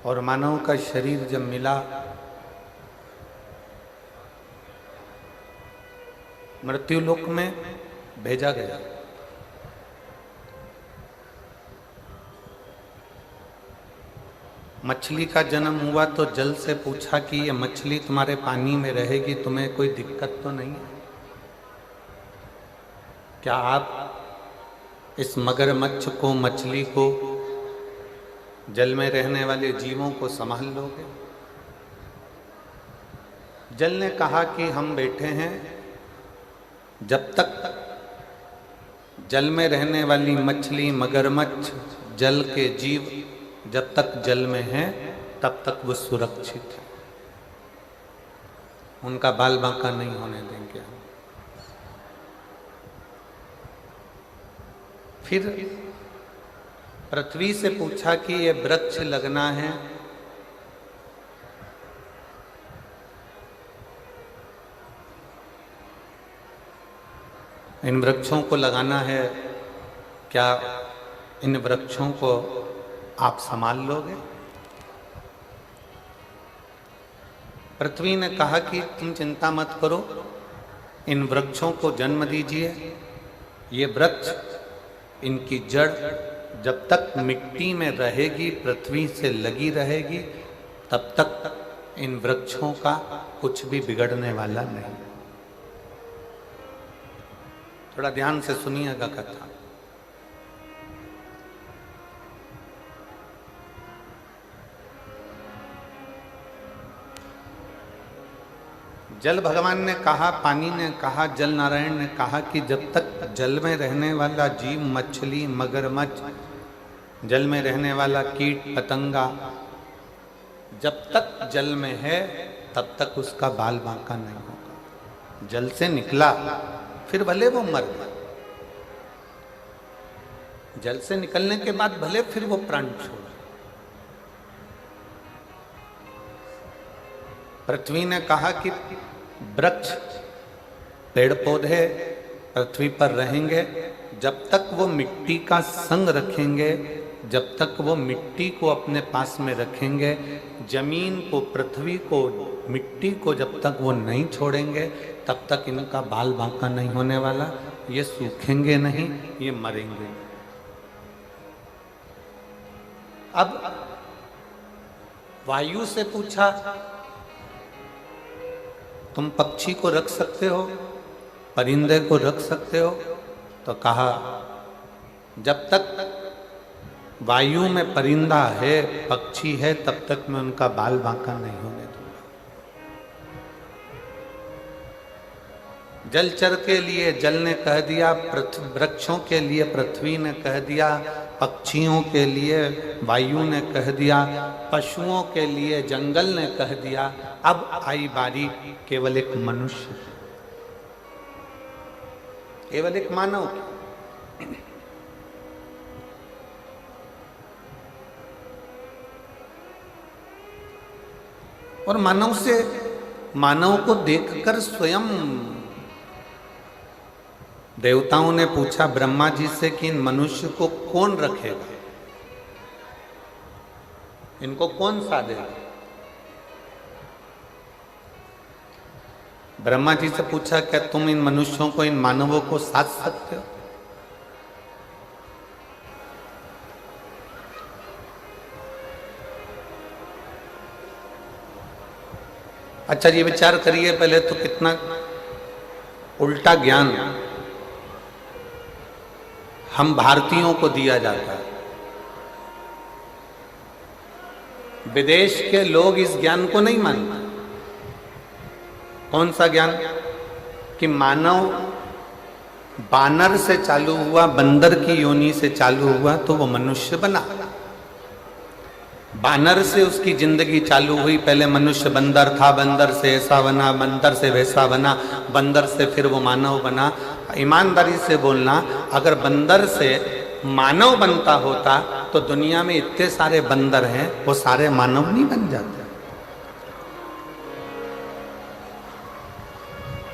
और मानव का शरीर जब मिला, मृत्युलोक में भेजा गया। मछली का जन्म हुआ तो जल से पूछा कि ये मछली तुम्हारे पानी में रहेगी, तुम्हें कोई दिक्कत तो नहीं है? क्या आप इस मगरमच्छ को, मछली को, जल में रहने वाले जीवों को संभाल लोगे? जल ने कहा कि हम बैठे हैं, जब तक जल में रहने वाली मछली, मगरमच्छ, जल के जीव जब तक जल में हैं तब तक वो सुरक्षित है, उनका बाल बांका नहीं होने देंगे हम। फिर पृथ्वी से पूछा कि ये वृक्ष लगना है, इन वृक्षों को लगाना है, क्या इन वृक्षों को आप संभाल लोगे? पृथ्वी ने कहा कि तुम चिंता मत करो, इन वृक्षों को जन्म दीजिए। ये वृक्ष, इनकी जड़ जब तक मिट्टी में रहेगी, पृथ्वी से लगी रहेगी, तब तक इन वृक्षों का कुछ भी बिगड़ने वाला नहीं। थोड़ा ध्यान से सुनिएगा कथा। जल भगवान ने कहा, पानी ने कहा, जल नारायण ने कहा कि जब तक जल में रहने वाला जीव, मछली, मगरमच्छ, जल में रहने वाला कीट पतंगा जब तक जल में है तब तक उसका बाल बांका नहीं होगा। जल से निकला फिर भले वो मर गया, जल से निकलने के बाद भले फिर वो प्राण छोड़ा। पृथ्वी ने कहा कि वृक्ष, पेड़ पौधे पृथ्वी पर रहेंगे, जब तक वो मिट्टी का संग रखेंगे, जब तक वो मिट्टी को अपने पास में रखेंगे, जमीन को, पृथ्वी को, मिट्टी को जब तक वो नहीं छोड़ेंगे, तब तक इनका बाल बांका नहीं होने वाला। ये सूखेंगे नहीं, ये मरेंगे। अब वायु से पूछा, तुम पक्षी को रख सकते हो, परिंदे को रख सकते हो? तो कहा, जब तक वायु में परिंदा है, पक्षी है, तब तक मैं उनका बाल बांका नहीं होने दूंगा। जलचर के लिए जल ने कह दिया, वृक्षों के लिए पृथ्वी ने कह दिया, पक्षियों के लिए वायु ने कह दिया, पशुओं के लिए जंगल ने कह दिया। अब आई बारी केवल एक मनुष्य, केवल एक मानव की। और मानव को देखकर स्वयं देवताओं ने पूछा ब्रह्मा जी से कि इन मनुष्य को कौन रखेगा, इनको कौन साधेगा? ब्रह्मा जी से पूछा, क्या तुम इन मनुष्यों को, इन मानवों को साध सकते हो? अच्छा, ये विचार करिए पहले तो, कितना उल्टा ज्ञान हम भारतीयों को दिया जाता है। विदेश के लोग इस ज्ञान को नहीं मानते। कौन सा ज्ञान? कि मानव बानर से चालू हुआ, बंदर की योनि से चालू हुआ तो वो मनुष्य बना। बानर से उसकी जिंदगी चालू हुई, पहले मनुष्य बंदर था, बंदर से ऐसा बना, बंदर से वैसा बना, बंदर से फिर वो मानव बना। ईमानदारी से बोलना, अगर बंदर से मानव बनता होता तो दुनिया में इतने सारे बंदर हैं, वो सारे मानव नहीं बन जाते।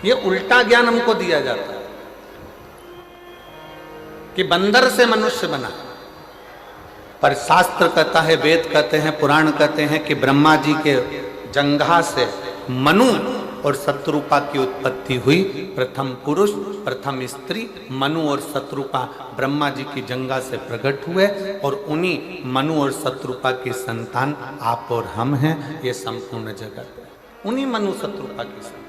ये उल्टा ज्ञान हमको दिया जाता है कि बंदर से मनुष्य बना। पर शास्त्र कहता है, वेद कहते हैं, पुराण कहते हैं कि ब्रह्मा जी के जंघा से मनु और शत्रुपा की उत्पत्ति हुई। प्रथम पुरुष, प्रथम स्त्री मनु और शत्रुपा ब्रह्मा जी की जंघा से प्रकट हुए और उन्हीं मनु और शत्रुपा की संतान आप और हम हैं। ये संपूर्ण जगत है, उन्हीं मनु शत्रुपा की संतान।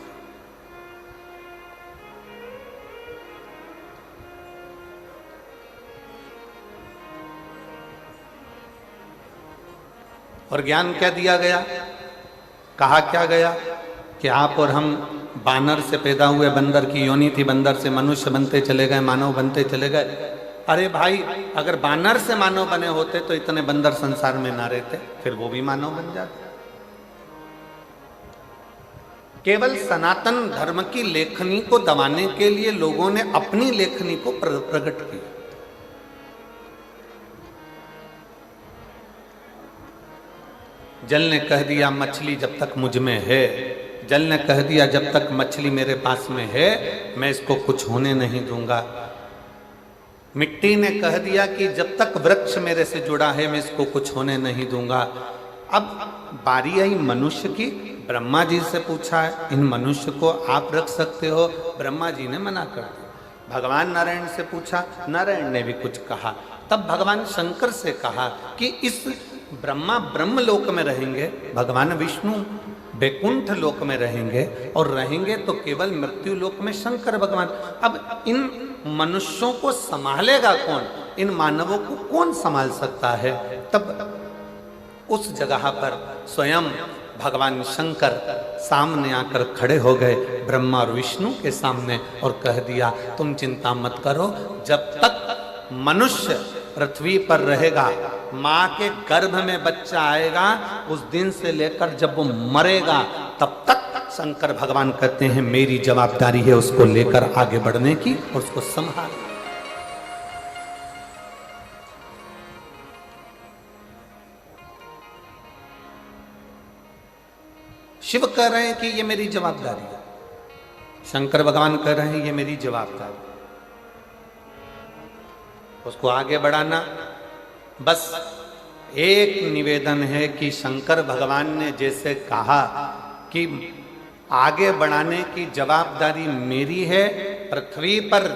और ज्ञान क्या दिया गया, कहा क्या गया कि आप और हम बानर से पैदा हुए, बंदर की योनि थी, बंदर से मनुष्य बनते चले गए, मानव बनते चले गए। अरे भाई, अगर बानर से मानव बने होते तो इतने बंदर संसार में ना रहते, फिर वो भी मानव बन जाते। केवल सनातन धर्म की लेखनी को दबाने के लिए लोगों ने अपनी लेखनी को प्रकट किया। जल ने कह दिया मछली जब तक मुझ में है, जल ने कह दिया जब तक मछली मेरे पास में है मैं इसको कुछ होने नहीं दूंगा। मिट्टी ने कह दिया कि जब तक वृक्ष मेरे से जुड़ा है मैं इसको कुछ होने नहीं दूंगा। अब बारी आई मनुष्य की। ब्रह्मा जी से पूछा है, इन मनुष्य को आप रख सकते हो? ब्रह्मा जी ने मना कर दिया। भगवान नारायण से पूछा, नारायण ने भी कुछ कहा। तब भगवान शंकर से कहा कि इस ब्रह्मा ब्रह्म लोक में रहेंगे, भगवान विष्णु बैकुंठ लोक में रहेंगे, और रहेंगे तो केवल मृत्यु लोक में शंकर भगवान। अब इन मनुष्यों को संभालेगा कौन? इन मानवों को कौन संभाल सकता है? तब उस जगह पर स्वयं भगवान शंकर सामने आकर खड़े हो गए ब्रह्मा और विष्णु के सामने और कह दिया, तुम चिंता मत करो, जब तक मनुष्य पृथ्वी पर रहेगा, माँ के गर्भ में बच्चा आएगा, उस दिन से लेकर जब वो मरेगा तब तक शंकर भगवान कहते हैं मेरी जवाबदारी है उसको लेकर आगे बढ़ने की और उसको संभालना। शिव कह रहे हैं कि ये मेरी जवाबदारी है, शंकर भगवान कह रहे हैं ये मेरी जवाबदारी, उसको आगे बढ़ाना। बस एक निवेदन है कि शंकर भगवान ने जैसे कहा कि आगे बढ़ाने की जवाबदारी मेरी है, पृथ्वी पर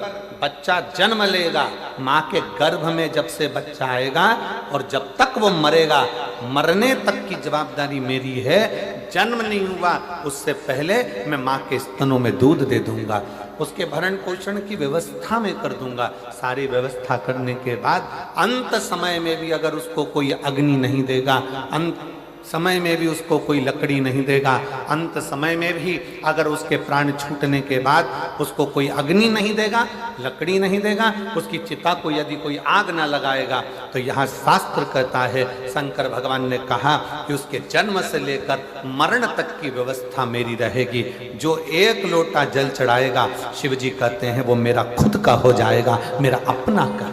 बच्चा जन्म लेगा, माँ के गर्भ में जब से बच्चा आएगा और जब तक वो मरेगा, मरने तक की जवाबदारी मेरी है। जन्म नहीं हुआ उससे पहले मैं माँ के स्तनों में दूध दे दूंगा, उसके भरण पोषण की व्यवस्था में कर दूंगा। सारी व्यवस्था करने के बाद अंत समय में भी अगर उसको कोई अग्नि नहीं देगा, अंत समय में भी उसको कोई लकड़ी नहीं देगा, अंत समय में भी अगर उसके प्राण छूटने के बाद उसको कोई अग्नि नहीं देगा, लकड़ी नहीं देगा, उसकी चिता को यदि कोई आग ना लगाएगा, तो यहाँ शास्त्र कहता है, शंकर भगवान ने कहा कि उसके जन्म से लेकर मरण तक की व्यवस्था मेरी रहेगी। जो एक लोटा जल चढ़ाएगा, शिव जी कहते हैं वो मेरा खुद का हो जाएगा, मेरा अपना का,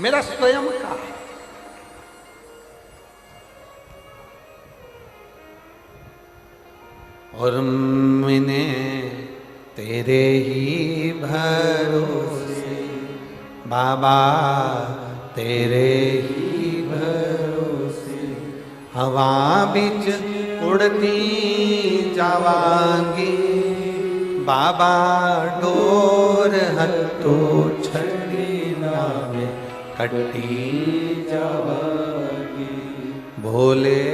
मेरा स्वयं का। और मैंने तेरे ही भरोसे बाबा, तेरे ही भरोसे हवा बिच उड़ती जावांगी, बाबा डोर हत्तो छड़ी नावे कटी जावांगी, भोले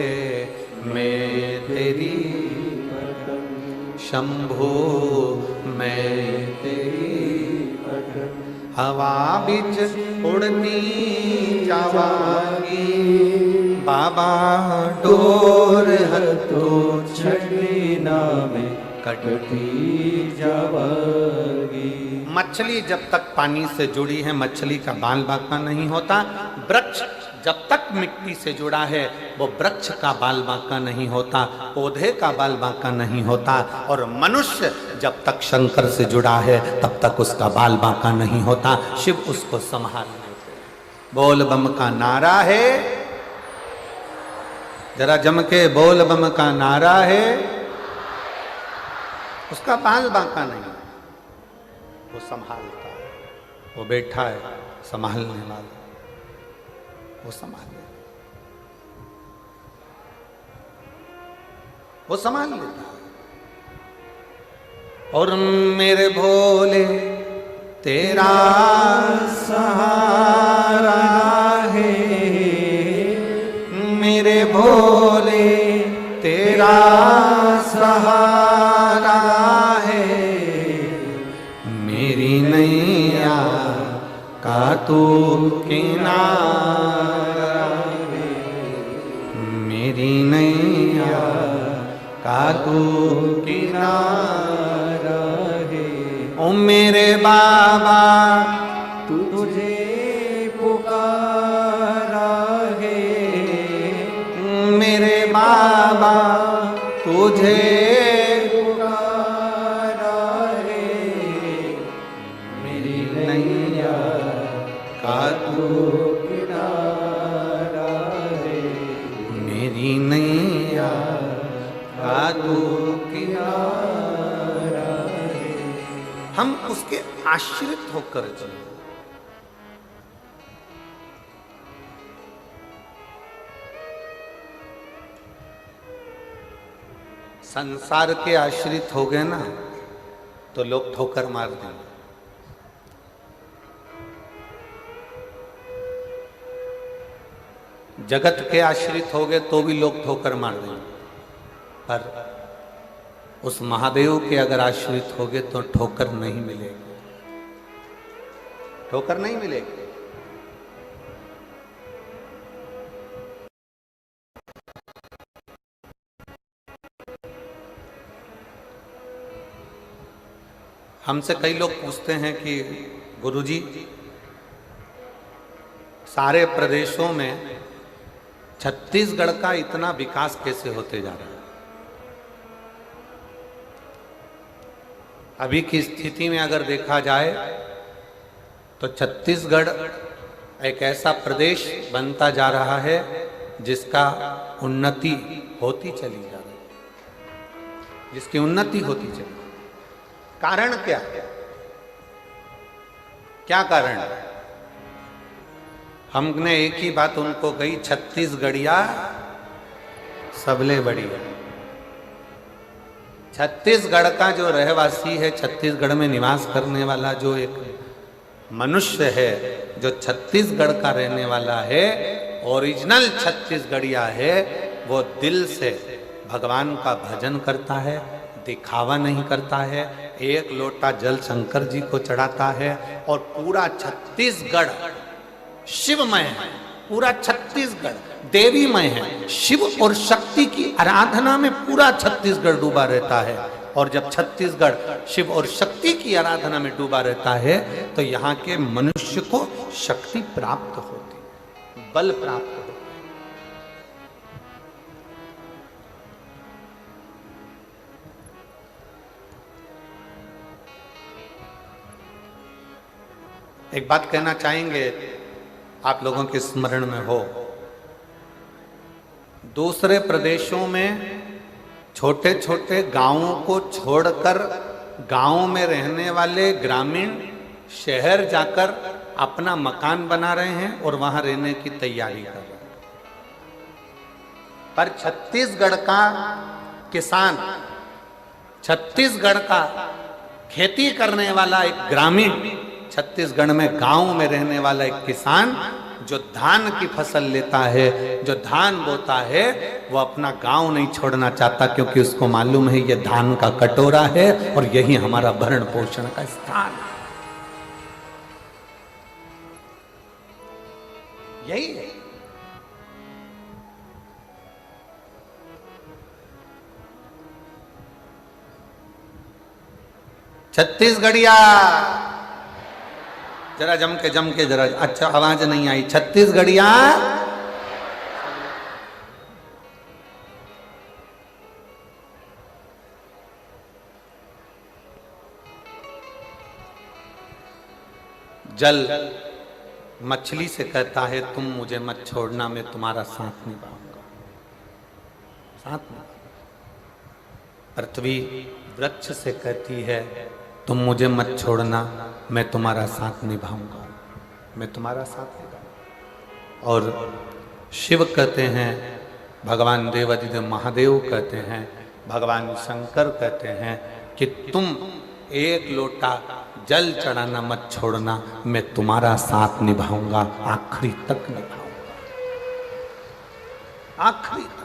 मैं तेरी शंभो मैं तेरी हवा बिच उड़ती जावांगी, बाबा डोर हत्तो छड़ी नावे कटती जावांगी। मछली जब तक पानी से जुड़ी है, मछली का बाल बांका नहीं होता। वृक्ष जब तक मिट्टी से जुड़ा है, वो वृक्ष का बाल बांका नहीं होता, पौधे का बाल बांका नहीं होता। और मनुष्य जब तक शंकर से जुड़ा है, तब तक उसका बाल बांका नहीं होता। शिव उसको संभाल लेते। बोल बम का नारा है, जरा जम के बोल बम का नारा है। उसका बाल बांका नहीं, वो संभालता है, वो बैठा है संभालने वाला। वो संभाल लेता, वो संभाल लेता। और मेरे भोले तेरा सहारा है, मेरे भोले तेरा सहारा है, मेरी नैया का तू किनारा है, मेरी नैया का तू किनारा है। ओ मेरे बाबा तुझे पुकारा है, मेरे बाबा तुझे पुकारा है, मेरी नैया का तू किनारा है, मेरी नैया का तू किनारा है। हम उसके आश्रित होकर जिए। संसार के आश्रित हो गए ना तो लोग ठोकर मार देंगे। जगत के आश्रित हो गए तो भी लोग ठोकर मार देंगे, पर उस महादेव के अगर आश्रित हो गए तो ठोकर नहीं मिलेगी, ठोकर नहीं मिलेगी। हमसे कई लोग पूछते हैं कि गुरुजी सारे प्रदेशों में छत्तीसगढ़ का इतना विकास कैसे होते जा रहा है? अभी की स्थिति में अगर देखा जाए तो छत्तीसगढ़ एक ऐसा प्रदेश बनता जा रहा है जिसका उन्नति होती चली जा रही है, जिसकी उन्नति होती चली। कारण क्या है? क्या कारण है? हमने एक ही बात उनको कही, छत्तीसगढ़िया सबले बढ़िया। छत्तीसगढ़ का जो रहवासी है, छत्तीसगढ़ में निवास करने वाला जो एक मनुष्य है, जो छत्तीसगढ़ का रहने वाला है, ओरिजिनल छत्तीसगढ़िया है, वो दिल से भगवान का भजन करता है, दिखावा नहीं करता है। एक लोटा जल शंकर जी को चढ़ाता है और पूरा छत्तीसगढ़ शिवमय है, पूरा छत्तीसगढ़ देवीमय है। शिव और शक्ति की आराधना में पूरा छत्तीसगढ़ डूबा रहता है। और जब छत्तीसगढ़ शिव और शक्ति की आराधना में डूबा रहता है तो यहाँ के मनुष्य को शक्ति प्राप्त होती है, बल प्राप्त होता है। एक बात कहना चाहेंगे, आप लोगों के स्मरण में हो, दूसरे प्रदेशों में छोटे छोटे गांवों को छोड़कर गांव में रहने वाले ग्रामीण शहर जाकर अपना मकान बना रहे हैं और वहां रहने की तैयारी कर रहे हैं। पर छत्तीसगढ़ का किसान, छत्तीसगढ़ का खेती करने वाला एक ग्रामीण, छत्तीसगढ़ में गांव में रहने वाला एक किसान जो धान की फसल लेता है, जो धान बोता है, वो अपना गांव नहीं छोड़ना चाहता, क्योंकि उसको मालूम है ये धान का कटोरा है और यही हमारा भरण पोषण का स्थान है। यही है। छत्तीसगढ़िया जरा जम के जरा, अच्छा आवाज नहीं आई। छत्तीसगढ़िया जल मछली से कहता है तुम मुझे मत छोड़ना, मैं तुम्हारा साथ निभाऊंगा, साथ निभाऊंगा। पृथ्वी वृक्ष से कहती है तुम मुझे मत छोड़ना, मैं तुम्हारा साथ निभाऊंगा, मैं तुम्हारा साथ निभाऊंगा। और शिव कहते हैं, भगवान देवादिदेव महादेव कहते हैं, भगवान शंकर कहते हैं कि तुम एक लोटा जल चढ़ाना मत छोड़ना, मैं तुम्हारा साथ निभाऊंगा, आखिरी तक निभाऊंगा, आखिरी तक।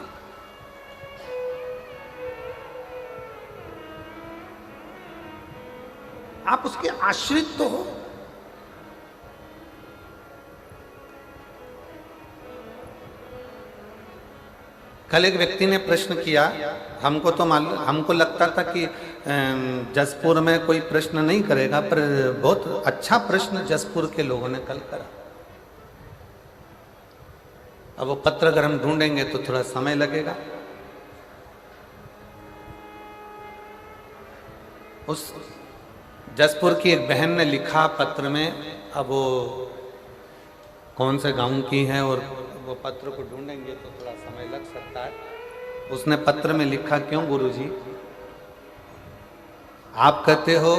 आप उसके आश्रित तो हो। कल एक व्यक्ति ने प्रश्न किया, हमको तो मालूम, हमको लगता था कि जसपुर में कोई प्रश्न नहीं करेगा, पर बहुत अच्छा प्रश्न जसपुर के लोगों ने कल करा। अब वो पत्र अगर हम ढूंढेंगे तो थोड़ा समय लगेगा। उस जसपुर की एक बहन ने लिखा पत्र में, अब वो कौन से गांव की है और वो पत्र को ढूंढेंगे तो थोड़ा समय लग सकता है। उसने पत्र में लिखा, क्यों गुरुजी, आप कहते हो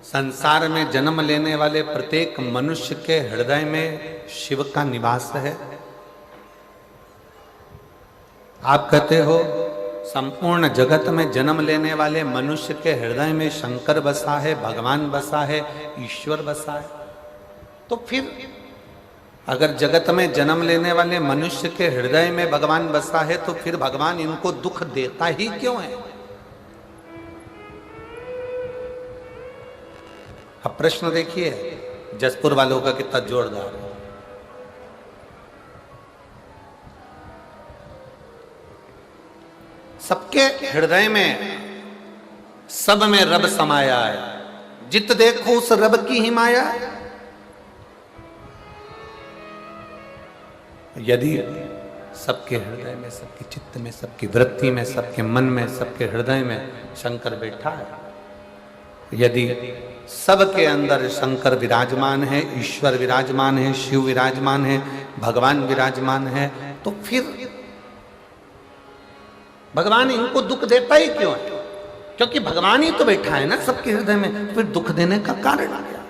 संसार में जन्म लेने वाले प्रत्येक मनुष्य के हृदय में शिव का निवास है। आप कहते हो संपूर्ण जगत में जन्म लेने वाले मनुष्य के हृदय में शंकर बसा है, भगवान बसा है, ईश्वर बसा है। तो फिर अगर जगत में जन्म लेने वाले मनुष्य के हृदय में भगवान बसा है तो फिर भगवान इनको दुख देता ही क्यों है? अब प्रश्न देखिए जसपुर वालों का कितना जोरदार है। सबके हृदय में, सब में रब समाया है, जित देखो उस रब की ही माया है। यदि सबके हृदय में, सबके चित्त में, सबकी वृत्ति में, सबके मन में, सबके हृदय में शंकर बैठा है, यदि सबके अंदर शंकर विराजमान है, ईश्वर विराजमान है, शिव विराजमान है, भगवान विराजमान है, तो फिर भगवान इनको दुख देता ही क्यों है? क्योंकि भगवान ही तो बैठा है ना सबके हृदय में। फिर दुख देने का कारण क्या?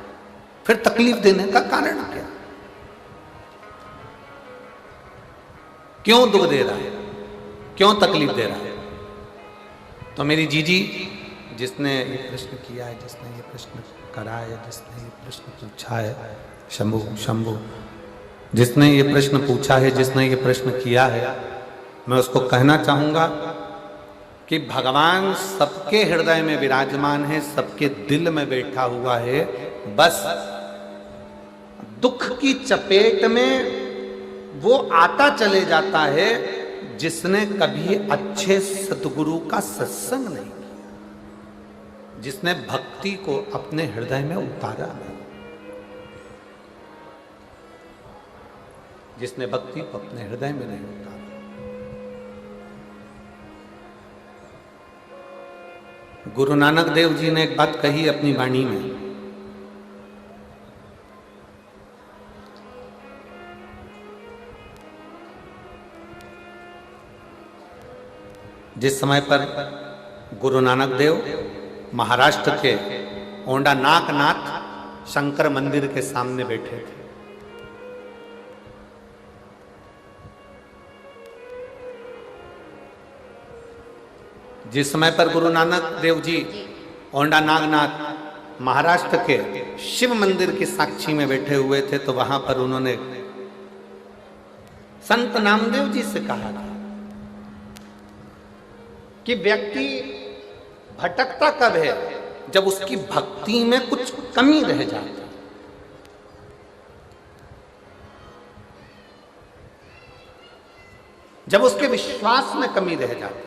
फिर तकलीफ देने का कारण क्या? क्यों दुख दे रहा है, क्यों तकलीफ दे रहा है? तो मेरी जीजी जिसने ये प्रश्न किया है, जिसने ये प्रश्न करा है, जिसने ये प्रश्न पूछा है, शंभू जिसने ये प्रश्न पूछा है, जिसने ये प्रश्न किया है, मैं उसको कहना चाहूंगा कि भगवान सबके हृदय में विराजमान है, सबके दिल में बैठा हुआ है। बस दुख की चपेट में वो आता चले जाता है जिसने कभी अच्छे सद्गुरु का सत्संग नहीं किया, जिसने भक्ति को अपने हृदय में उतारा नहीं, जिसने भक्ति को अपने हृदय में नहीं उतारा। गुरु नानक देव जी ने एक बात कही अपनी वाणी में, जिस समय पर गुरु नानक देव महाराष्ट्र के ओंडा नागनाथ शंकर मंदिर के सामने बैठे थे, जिस समय पर गुरु नानक देव जी ओंडा नागनाथ महाराष्ट्र के शिव मंदिर की साक्षी में बैठे हुए थे, तो वहां पर उन्होंने संत नामदेव जी से कहा था कि व्यक्ति भटकता कब है? जब उसकी भक्ति में कुछ कमी रह जाती, जब उसके विश्वास में कमी रह जाती,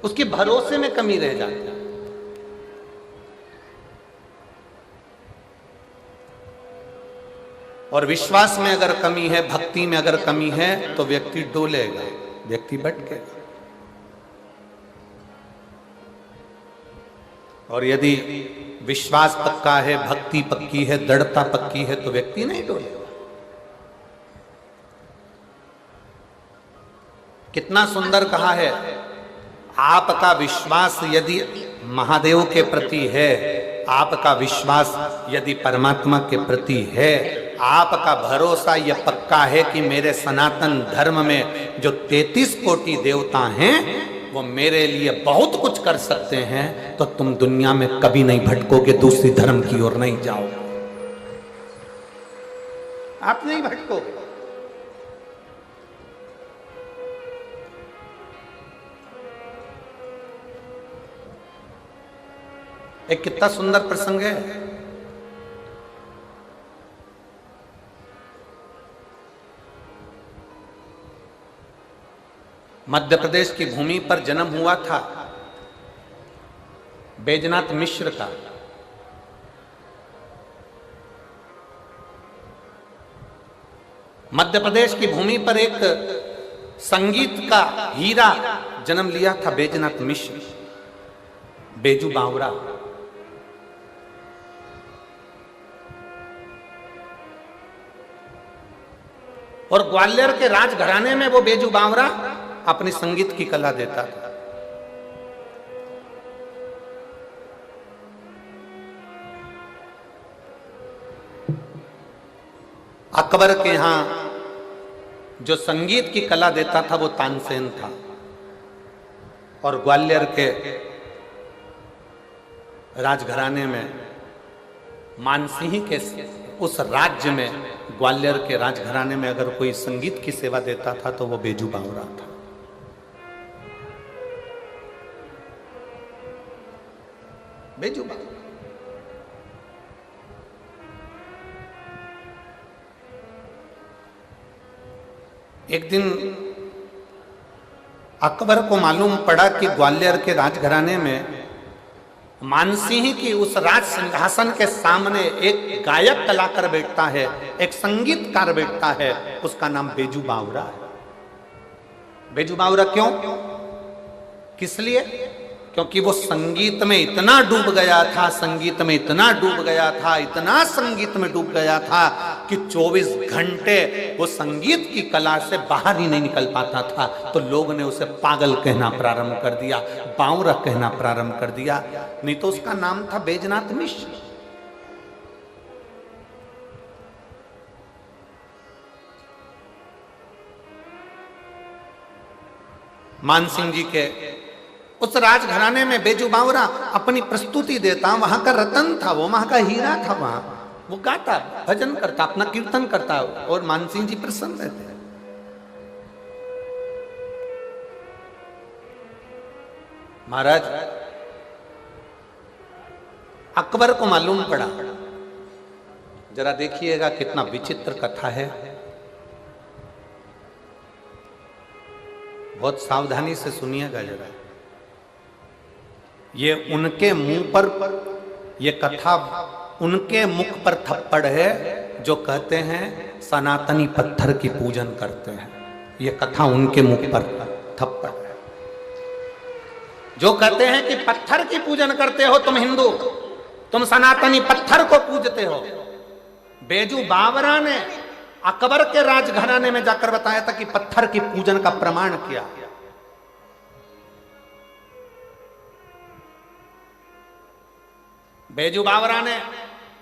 उसके भरोसे में कमी रह जाती है। और विश्वास में अगर कमी है, भक्ति में अगर कमी है, तो व्यक्ति डोलेगा, व्यक्ति भटकेगा। और यदि विश्वास पक्का है, भक्ति पक्की है, दृढ़ता पक्की है, तो व्यक्ति नहीं डोलेगा। कितना सुंदर कहा है, आपका विश्वास यदि महादेव के प्रति है, आपका विश्वास यदि परमात्मा के प्रति है, आपका भरोसा यह पक्का है कि मेरे सनातन धर्म में जो 33 कोटि देवता हैं वो मेरे लिए बहुत कुछ कर सकते हैं, तो तुम दुनिया में कभी नहीं भटकोगे, दूसरी धर्म की ओर नहीं जाओगे, आप नहीं भटकोगे। एक कितना सुंदर प्रसंग है। मध्य प्रदेश की भूमि पर जन्म हुआ था बैजनाथ मिश्र का। मध्य प्रदेश की भूमि पर एक संगीत का हीरा जन्म लिया था बैजनाथ मिश्र, बेजू बावरा। और ग्वालियर के राजघराने में वो बेजू बावरा अपनी संगीत की कला देता था। अकबर के यहां जो संगीत की कला देता था वो तानसेन था, और ग्वालियर के राजघराने में मानसिंह के उस राज्य में, ग्वालियर के राजघराने में अगर कोई संगीत की सेवा देता था तो वो बेजू बावरा था। बेजू बावरा। एक दिन अकबर को मालूम पड़ा कि ग्वालियर के राजघराने में मानसिंह की उस राज सिंहासन के सामने एक गायक कलाकार बैठता है, एक संगीतकार बैठता है, उसका नाम बेजू बावरा है। बेजू बावरा क्यों? किस लिए? क्योंकि वो संगीत में इतना डूब गया था, संगीत में इतना डूब गया था, इतना संगीत में डूब गया था कि 24 घंटे वो संगीत की कला से बाहर ही नहीं निकल पाता था। तो लोग ने उसे पागल कहना प्रारंभ कर दिया, बावरा कहना प्रारंभ कर दिया, नहीं तो उसका नाम था बैजनाथ मिश्र। मानसिंह जी के उस राजघराने में बेजू बावरा अपनी प्रस्तुति देता, वहां का रतन था, वो वहां का हीरा था। वहां वो गाता, भजन करता, अपना कीर्तन करता, और मानसिंह जी प्रसन्न रहते। महाराज अकबर को मालूम पड़ा, जरा देखिएगा कितना विचित्र कथा है, बहुत सावधानी से सुनिएगा जरा। ये उनके मुंह पर, ये कथा उनके मुख पर थप्पड़ है जो कहते हैं सनातनी पत्थर की पूजन करते हैं। ये कथा उनके मुख पर थप्पड़ है, जो कहते हैं कि पत्थर की पूजन करते हो तुम हिंदू, तुम सनातनी पत्थर को पूजते हो। बेजू बावरा ने अकबर के राजघराने में जाकर बताया था कि पत्थर की पूजन का प्रमाण किया। बेजू बावरा ने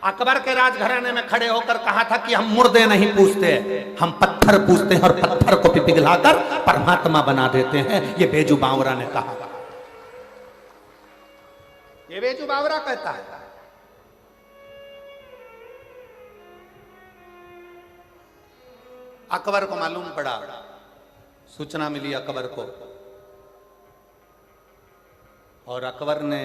अकबर के राजघराने में खड़े होकर कहा था कि हम मुर्दे नहीं पूजते, हम पत्थर पूजते हैं और पत्थर को पिघलाकर परमात्मा बना देते हैं। ये बेजू बावरा ने कहा, ये बेजू बावरा कहता है। अकबर को मालूम पड़ा, सूचना मिली अकबर को, और अकबर ने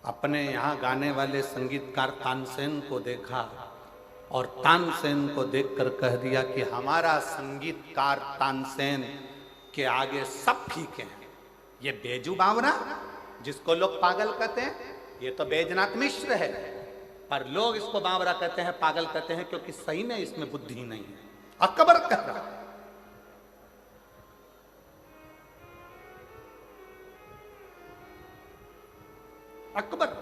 अपने यहाँ गाने वाले संगीतकार तानसेन को देखा, और तानसेन को देखकर कह दिया कि हमारा संगीतकार तानसेन के आगे सब फीके हैं। ये बेजू बावरा जिसको लोग पागल कहते हैं, ये तो बैजनाथ मिश्र है, पर लोग इसको बावरा कहते हैं, पागल कहते हैं, क्योंकि सही में इसमें बुद्धि नहीं है। अकबर कह रहा है। अकबर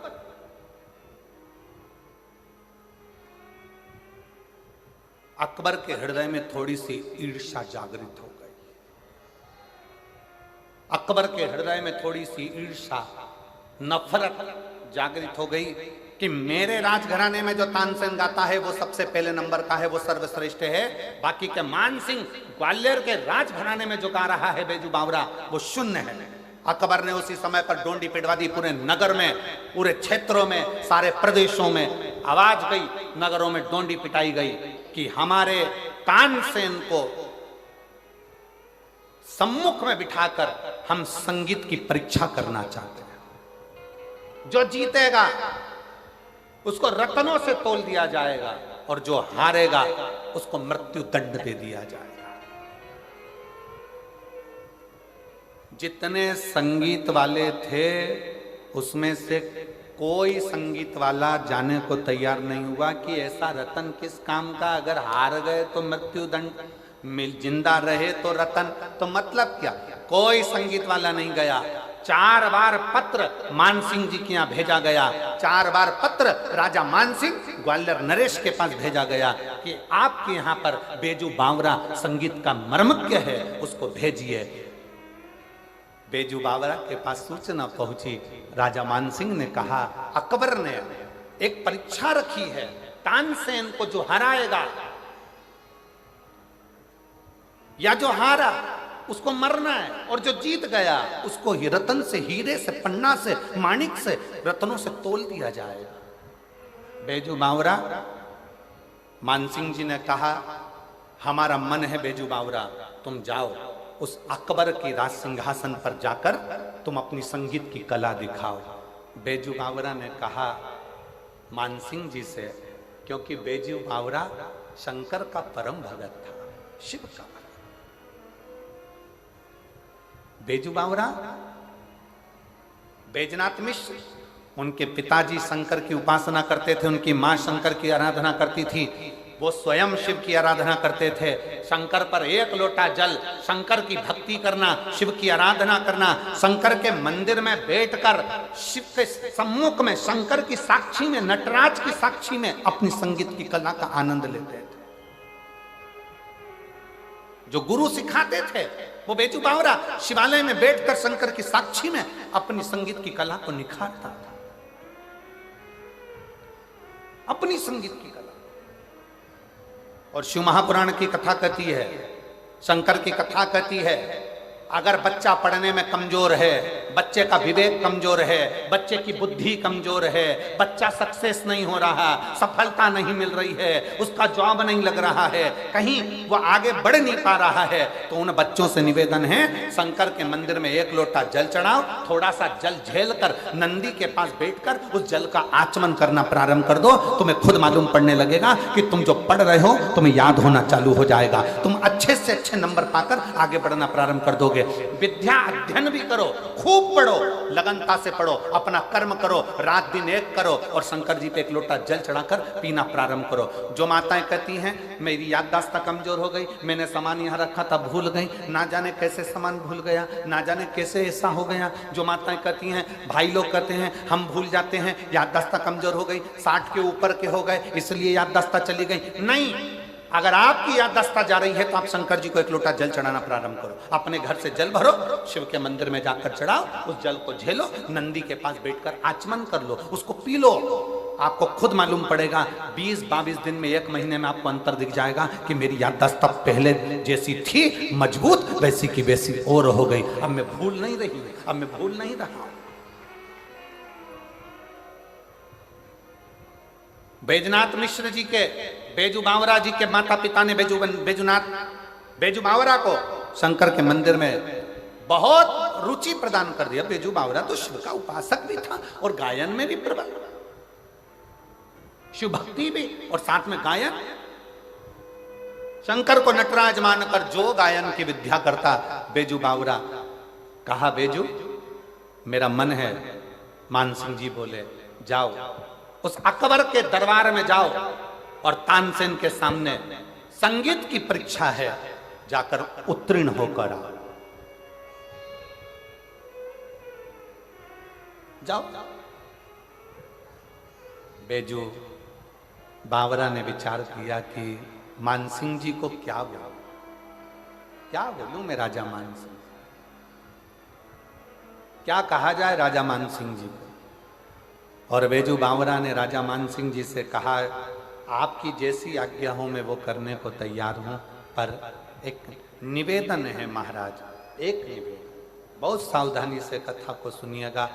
अकबर के हृदय में थोड़ी सी ईर्ष्या जागृत हो गई। अकबर के हृदय में थोड़ी सी ईर्ष्या, नफरत जागृत हो गई कि मेरे राजघराने में जो तानसेन गाता है वो सबसे पहले नंबर का है, वो सर्वश्रेष्ठ है। बाकी के मान सिंह ग्वालियर के राजघराने में जो गा रहा है बेजू बावरा वो शून्य है। अकबर ने उसी समय पर डोंडी पिटवा दी। पूरे नगर में, पूरे क्षेत्रों में, सारे प्रदेशों में आवाज गई, नगरों में डोंडी पिटाई गई कि हमारे तानसेन को सम्मुख में बिठाकर हम संगीत की परीक्षा करना चाहते हैं। जो जीतेगा उसको रत्नों से तोल दिया जाएगा और जो हारेगा उसको मृत्यु दंड दे दिया जाएगा। जितने संगीत वाले थे उसमें से कोई संगीत वाला जाने को तैयार नहीं हुआ कि ऐसा रतन किस काम का, अगर हार गए तो मृत्यु दंड, जिंदा रहे तो रतन, तो मतलब क्या। कोई संगीत वाला नहीं गया। 4 बार पत्र मानसिंह जी के यहाँ भेजा गया, 4 बार पत्र राजा मानसिंह ग्वालियर नरेश के पास भेजा गया कि आपके यहाँ पर बेजू बावरा संगीत का मर्मज्ञ है, उसको भेजिए। बेजू बावरा के पास सूचना पहुंची। राजा मानसिंह ने कहा, अकबर ने एक परीक्षा रखी है, तानसेन को जो हराएगा या जो हारा उसको मरना है, और जो जीत गया उसको रतन से, हीरे से, पन्ना से, माणिक से, रत्नों से तोल दिया जाएगा। बेजू बावरा, मानसिंह जी ने कहा, हमारा मन है बेजू बावरा, तुम जाओ उस अकबर की राज सिंहासन पर जाकर तुम अपनी संगीत की कला दिखाओ। बेजू बावरा ने कहा मानसिंह जी से, क्योंकि बेजू बावरा शंकर का परम भगत था, शिव का। बेजू बावरा, बैजनाथ मिश्र, उनके पिताजी शंकर की उपासना करते थे, उनकी मां शंकर की आराधना करती थी, वो स्वयं शिव की आराधना करते थे। शंकर पर 1 लोटा जल, शंकर की भक्ति करना, शिव की आराधना करना, शंकर के मंदिर में बैठकर शिव के सम्मुख में, शंकर की साक्षी में, नटराज की साक्षी में अपनी संगीत की कला का आनंद लेते थे। जो गुरु सिखाते थे वो बेजू बावरा शिवालय में बैठकर शंकर की साक्षी में अपनी संगीत की कला को निखारता था, अपनी संगीत की कला। और शिव महापुराण की कथा कहती है, शंकर की कथा कहती है, अगर बच्चा पढ़ने में कमजोर है, बच्चे का विवेक कमजोर है, बच्चे की बुद्धि कमजोर है, बच्चा सक्सेस नहीं हो रहा, सफलता नहीं मिल रही है, उसका जॉब नहीं लग रहा है, कहीं वो आगे बढ़ नहीं पा रहा है, तो उन बच्चों से निवेदन है, शंकर के मंदिर में 1 लोटा जल चढ़ाओ, थोड़ा सा जल झेल कर नंदी के पास बैठकर उस जल का आचमन करना प्रारंभ कर दो। तुम्हें खुद मालूम पड़ने लगेगा कि तुम जो पढ़ रहे हो तुम्हें याद होना चालू हो जाएगा, तुम अच्छे से अच्छे नंबर पाकर आगे बढ़ना प्रारंभ कर दोगे। विद्या अध्ययन भी करो, खूब पढ़ो, लगनता से पढ़ो, अपना कर्म करो, रात दिन एक करो और शंकर जी पे 1 लोटा जल चढ़ाकर पीना प्रारंभ करो। जो माताएं कहती हैं मेरी याददाश्त कमजोर हो गई, मैंने सामान यहाँ रखा था भूल गई, ना जाने कैसे सामान भूल गया, ना जाने कैसे ऐसा हो गया। जो माताएं कहती हैं, भाई लोग कहते हैं हम भूल जाते हैं, याददाश्त कमजोर हो गई, 60 के ऊपर के हो गए इसलिए याददाश्त चली गई। नहीं, अगर आपकी याददाश्त जा रही है तो आप शंकर जी को 1 लोटा जल चढ़ाना प्रारंभ करो, अपने घर से जल भरो, शिव के मंदिर में जाकर चढ़ाओ, उस जल को झेलो, नंदी के पास बैठकर आचमन कर लो, उसको पी लो। आपको खुद मालूम पड़ेगा 20-22 दिन में, 1 महीने में आपको अंतर दिख जाएगा कि मेरी याददाश्त पहले जैसी थी मजबूत, वैसी की वैसी और हो गई, अब मैं भूल नहीं रही, अब मैं भूल नहीं रहा। बैजनाथ मिश्र जी के, बेजू बावरा जी के माता पिता ने बेजू बावरा को शंकर के मंदिर में बहुत रुचि प्रदान कर दिया। बेजू बावरा तो शिव का उपासक भी था और गायन में भी प्रबल, शिव भक्ति भी और साथ में गायन। शंकर को नटराज मानकर जो गायन की विद्या करता बेजू बावरा। कहा बेजू मेरा मन है। मानसिंह जी बोले जाओ उस अकबर के दरबार में जाओ और तानसेन के सामने संगीत की परीक्षा है, जाकर उत्तीर्ण होकर आओ। जाओ। बेजू बावरा ने विचार किया कि मानसिंह जी को क्या बोलूं, क्या बोलूं मैं राजा मानसिंह, क्या कहा जाए राजा मानसिंह जी को। और बेजू बावरा ने राजा मानसिंह जी से कहा, आपकी जैसी आज्ञा हो मैं वो करने को तैयार हूं, पर एक निवेदन है महाराज, एक निवेदन। बहुत सावधानी से कथा को सुनिएगा,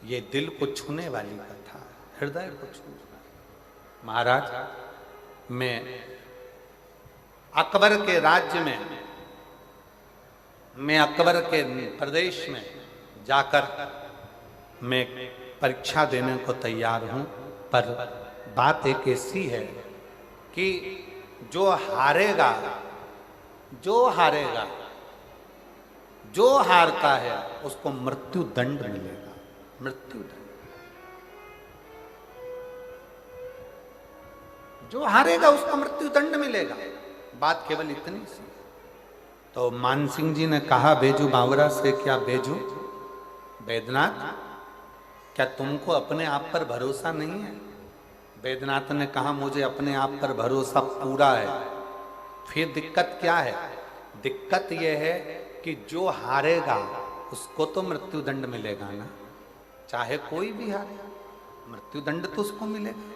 ये दिल को छूने वाली कथा, हृदय को छूने वाली। महाराज, मैं अकबर के राज्य में, मैं अकबर के प्रदेश में जाकर मैं परीक्षा देने को तैयार हूं, पर बात एक ऐसी है कि जो हारेगा, जो हारेगा, जो हारता है उसको मृत्यु दंड मिलेगा, मृत्यु दंड। जो हारेगा उसका मृत्यु दंड मिलेगा। बात केवल इतनी सी। तो मानसिंह जी ने कहा बेजू बावरा से, क्या बेजू बैद्यनाथ, क्या तुमको अपने आप पर भरोसा नहीं है? बैद्यनाथ ने कहा, मुझे अपने आप पर भरोसा पूरा है। फिर दिक्कत क्या है? दिक्कत यह है कि जो हारेगा उसको तो मृत्यु दंड मिलेगा ना, चाहे कोई भी हारे, मृत्यु दंड तो उसको मिलेगा।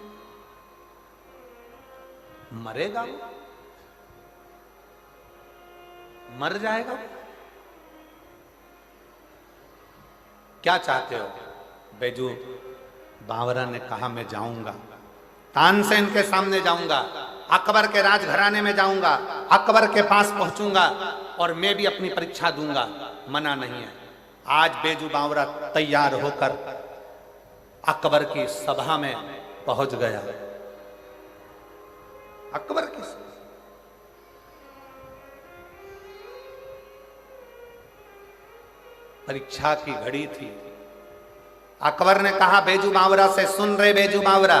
मरेगा वो, मर जाएगा। क्या चाहते हो? बेजू बावरा ने कहा, मैं जाऊंगा, तानसेन के सामने जाऊंगा, अकबर के राजघराने में जाऊंगा, अकबर के पास पहुंचूंगा और मैं भी अपनी परीक्षा दूंगा, मना नहीं है। आज बेजू बावरा तैयार होकर अकबर की सभा में पहुंच गया। अकबर की परीक्षा की घड़ी थी। अकबर ने कहा बेजू बावरा से, सुन रहे बेजू बावरा,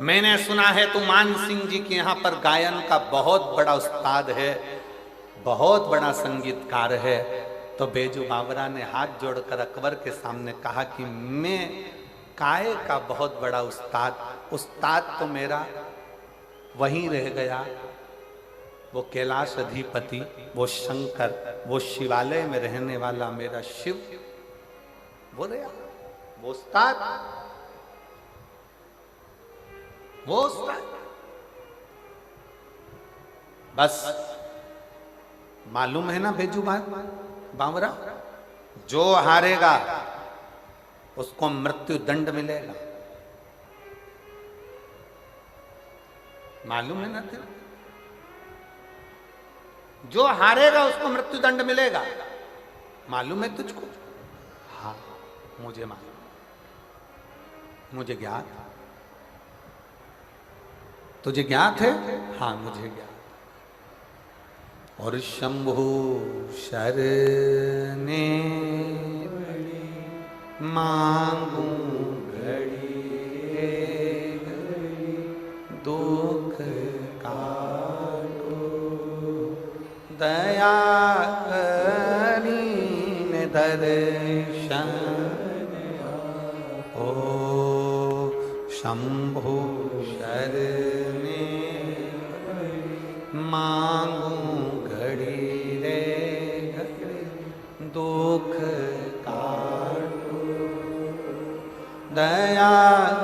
मैंने सुना है तू मानसिंह जी के यहाँ पर गायन का बहुत बड़ा उस्ताद है, बहुत बड़ा संगीतकार है। तो बेजू बावरा ने हाथ जोड़कर अकबर के सामने कहा कि मैं काय का बहुत बड़ा उस्ताद तो मेरा वहीं रह गया, वो कैलाश अधिपति, वो शंकर, वो शिवालय में रहने वाला मेरा शिव, वो रहा, वो उस्ताद, वो उस्ताद। बस मालूम है ना बेजू बावरा, जो हारेगा उसको मृत्यु दंड मिलेगा। मालूम है ना तेरे? जो हारेगा उसको मृत्यु दंड मिलेगा। मालूम है तुझको? हाँ, मुझे मालूम, मुझे ज्ञात। तुझे ज्ञात है? हाँ, मुझे ज्ञात। और शंभु शरणे मांगू घड़ी दुख काटो, दया करीन दर्शन ओ शंभु शरणे मांगू घड़ी रे दुख काटो, दया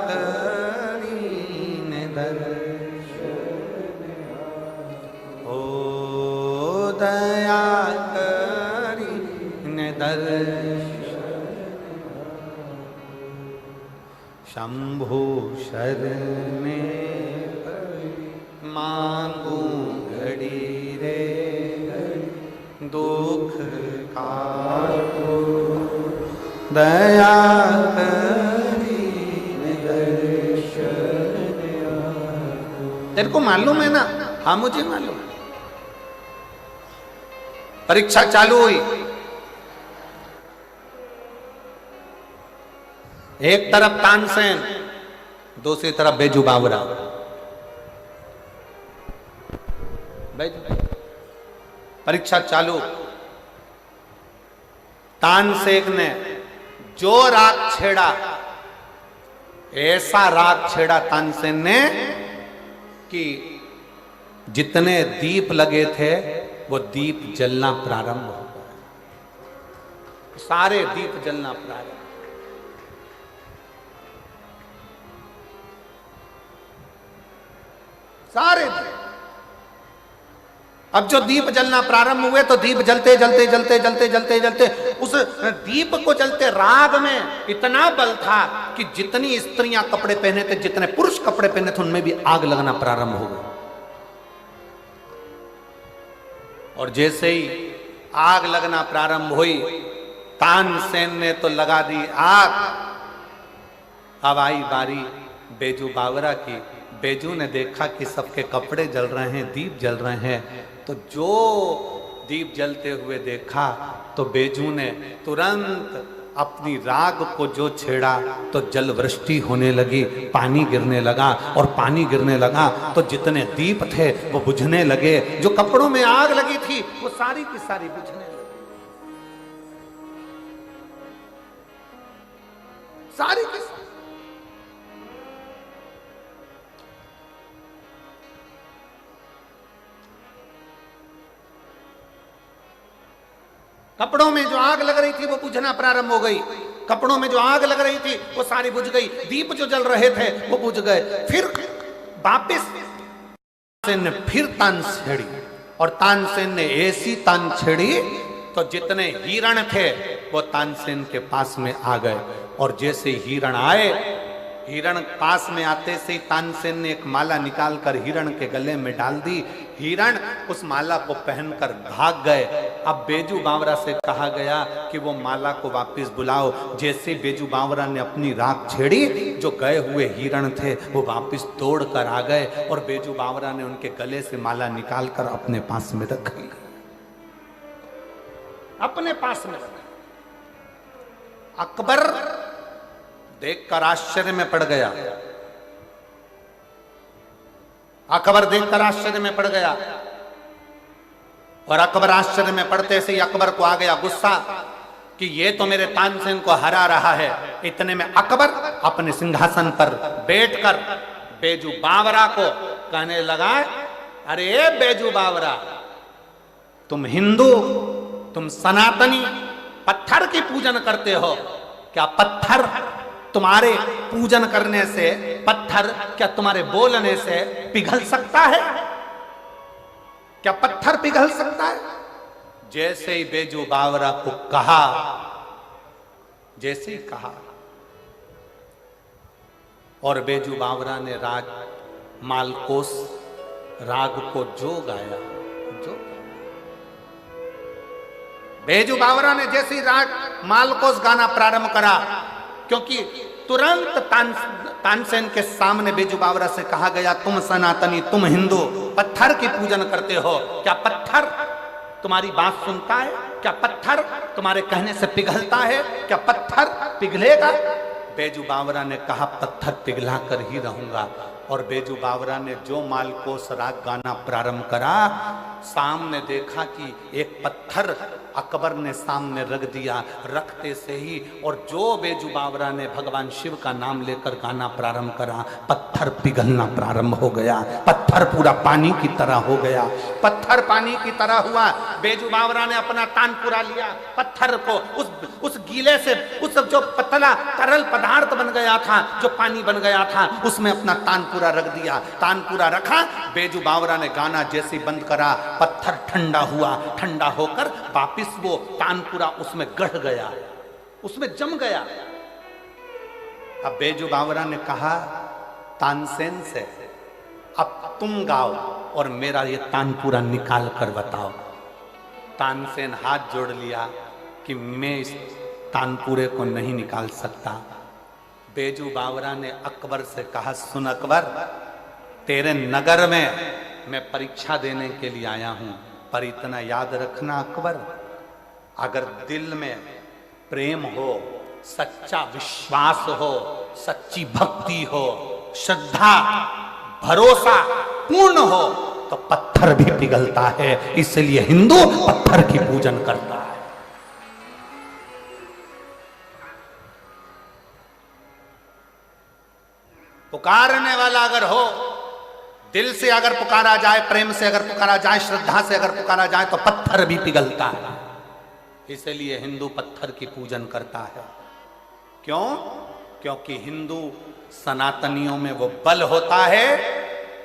करीन दर्शन ओ दया करीन दर्शन शंभु शरणे मांगू घड़ी रे दुख काटो, दया करीन दर्शन। तेरे को मालूम है ना? हाँ, मुझे मालूम है। परीक्षा चालू हुई। एक तरफ तानसेन, दूसरी तरफ बेजू बावरा। परीक्षा चालू। तानसेन ने जो राग छेड़ा, ऐसा राग छेड़ा तानसेन ने कि जितने दीप लगे थे वो दीप जलना प्रारंभ हो गए। सारे दीप जलना प्रारंभ। सारे दीप। अब जो दीप जलना प्रारंभ हुए तो दीप जलते जलते जलते जलते जलते जलते उस दीप को जलते राग में इतना बल था कि जितनी स्त्रियां कपड़े पहने थे, जितने पुरुष कपड़े पहने थे, उनमें भी आग लगना प्रारंभ हो गई। और जैसे ही आग लगना प्रारंभ हुई, तानसेन ने तो लगा दी आग। अब आई बारी बेजू बावरा की। बेजू ने देखा कि सबके कपड़े जल रहे हैं, दीप जल रहे हैं, तो जो दीप जलते हुए देखा तो बेजू ने तुरंत अपनी राग को जो छेड़ा तो जल वृष्टि होने लगी, पानी गिरने लगा। और पानी गिरने लगा तो जितने दीप थे वो बुझने लगे। जो कपड़ों में आग लगी थी वो सारी की सारी बुझने लगी, सारी की सारी। कपड़ों में जो आग लग रही थी वो बुझना प्रारंभ हो गई। कपड़ों में जो आग लग रही थी वो सारी बुझ गई। दीप जो जल रहे थे वो बुझ गए। फिर वापिस तानसेन ने फिर तान छेड़ी, और तानसेन ने ऐसी तान छेड़ी तो जितने हिरण थे वो तानसेन के पास में आ गए। और जैसे हिरण आए, हिरण पास में आते से ही तानसेन ने एक माला निकालकर हिरण के गले में डाल दी। हिरण उस माला को पहनकर भाग गए। अब बेजू बावरा से कहा गया कि वो माला को वापस बुलाओ। जैसे बेजू बावरा ने अपनी राख छेड़ी, जो गए हुए हिरण थे वो वापस दौड़ कर आ गए, और बेजू बावरा ने उनके गले से माला निकालकर अपने पास में रख ली, अपने पास में रख। अकबर देखकर आश्चर्य में पड़ गया। अकबर देखकर आश्चर्य में पड़ गया, और अकबर आश्चर्य में पड़ते से ही अकबर को आ गया गुस्सा कि ये तो मेरे तानसेन को हरा रहा है। इतने में अकबर अपने सिंहासन पर बैठकर बेजू बावरा को कहने लगा, अरे बेजू बावरा, तुम हिंदू, तुम सनातनी पत्थर की पूजन करते हो। क्या पत्थर तुम्हारे पूजन करने से, पत्थर क्या तुम्हारे बोलने से पिघल सकता है? क्या पत्थर पिघल सकता है? जैसे ही बेजू बावरा को कहा, जैसे ही कहा, और बेजू बावरा ने राग मालकोस राग को जो गाया, जो बेजू बावरा ने जैसे ही राग मालकोस गाना प्रारंभ करा, क्योंकि तुरंत तानसेन के सामने बेजू बावरा से कहा गया, तुम सनातनी, तुम हिंदू पत्थर की पूजन करते हो। क्या पत्थर तुम्हारी बात सुनता है? क्या पत्थर तुम्हारे कहने से पिघलता है? क्या पत्थर पिघलेगा? बेजू बावरा ने कहा, पत्थर पिघला कर ही रहूंगा। और बेजू बावरा ने जो मालकोस राग गाना प्रारंभ करा, सामने देखा कि एक पत्थर अकबर ने सामने रख दिया। रखते से ही और जो बेजू बावरा ने भगवान शिव का नाम लेकर गाना प्रारंभ करा, पत्थर पिघलना प्रारंभ हो गया। पत्थर पूरा पानी की तरह हो गया। पत्थर पानी की तरह हुआ। बेजू बावरा ने अपना तान पूरा लिया, पत्थर को उस गीले से, उस जो पतला तरल पदार्थ बन गया था, जो पानी बन गया था, उसमें अपना तान पूरा रख दिया। तान पूरा रखा। बेजू बावरा ने गाना जैसे बंद करा, पत्थर ठंडा हुआ। ठंडा होकर वापिस वो तानपुरा उसमें गढ़ गया, उसमें जम गया। अब बेजू बावरा ने कहा तानसेन से, अब तुम गाओ और मेरा ये तानपुरा निकाल कर बताओ। तानसेन हाथ जोड़ लिया कि मैं इस तानपुरे को नहीं निकाल सकता। बेजू बावरा ने अकबर से कहा, सुन अकबर, तेरे नगर में मैं परीक्षा देने के लिए आया हूं, पर इतना याद रखना अकबर, अगर दिल में प्रेम हो, सच्चा विश्वास हो, सच्ची भक्ति हो, श्रद्धा भरोसा पूर्ण हो, तो पत्थर भी पिघलता है। इसलिए हिंदू पत्थर की पूजन करता है। पुकारने वाला अगर हो, दिल से अगर पुकारा जाए, प्रेम से अगर पुकारा जाए, श्रद्धा से अगर पुकारा जाए, तो पत्थर भी पिघलता है। इसलिए हिंदू पत्थर की पूजन करता है। क्यों? क्योंकि हिंदू सनातनियों में वो बल होता है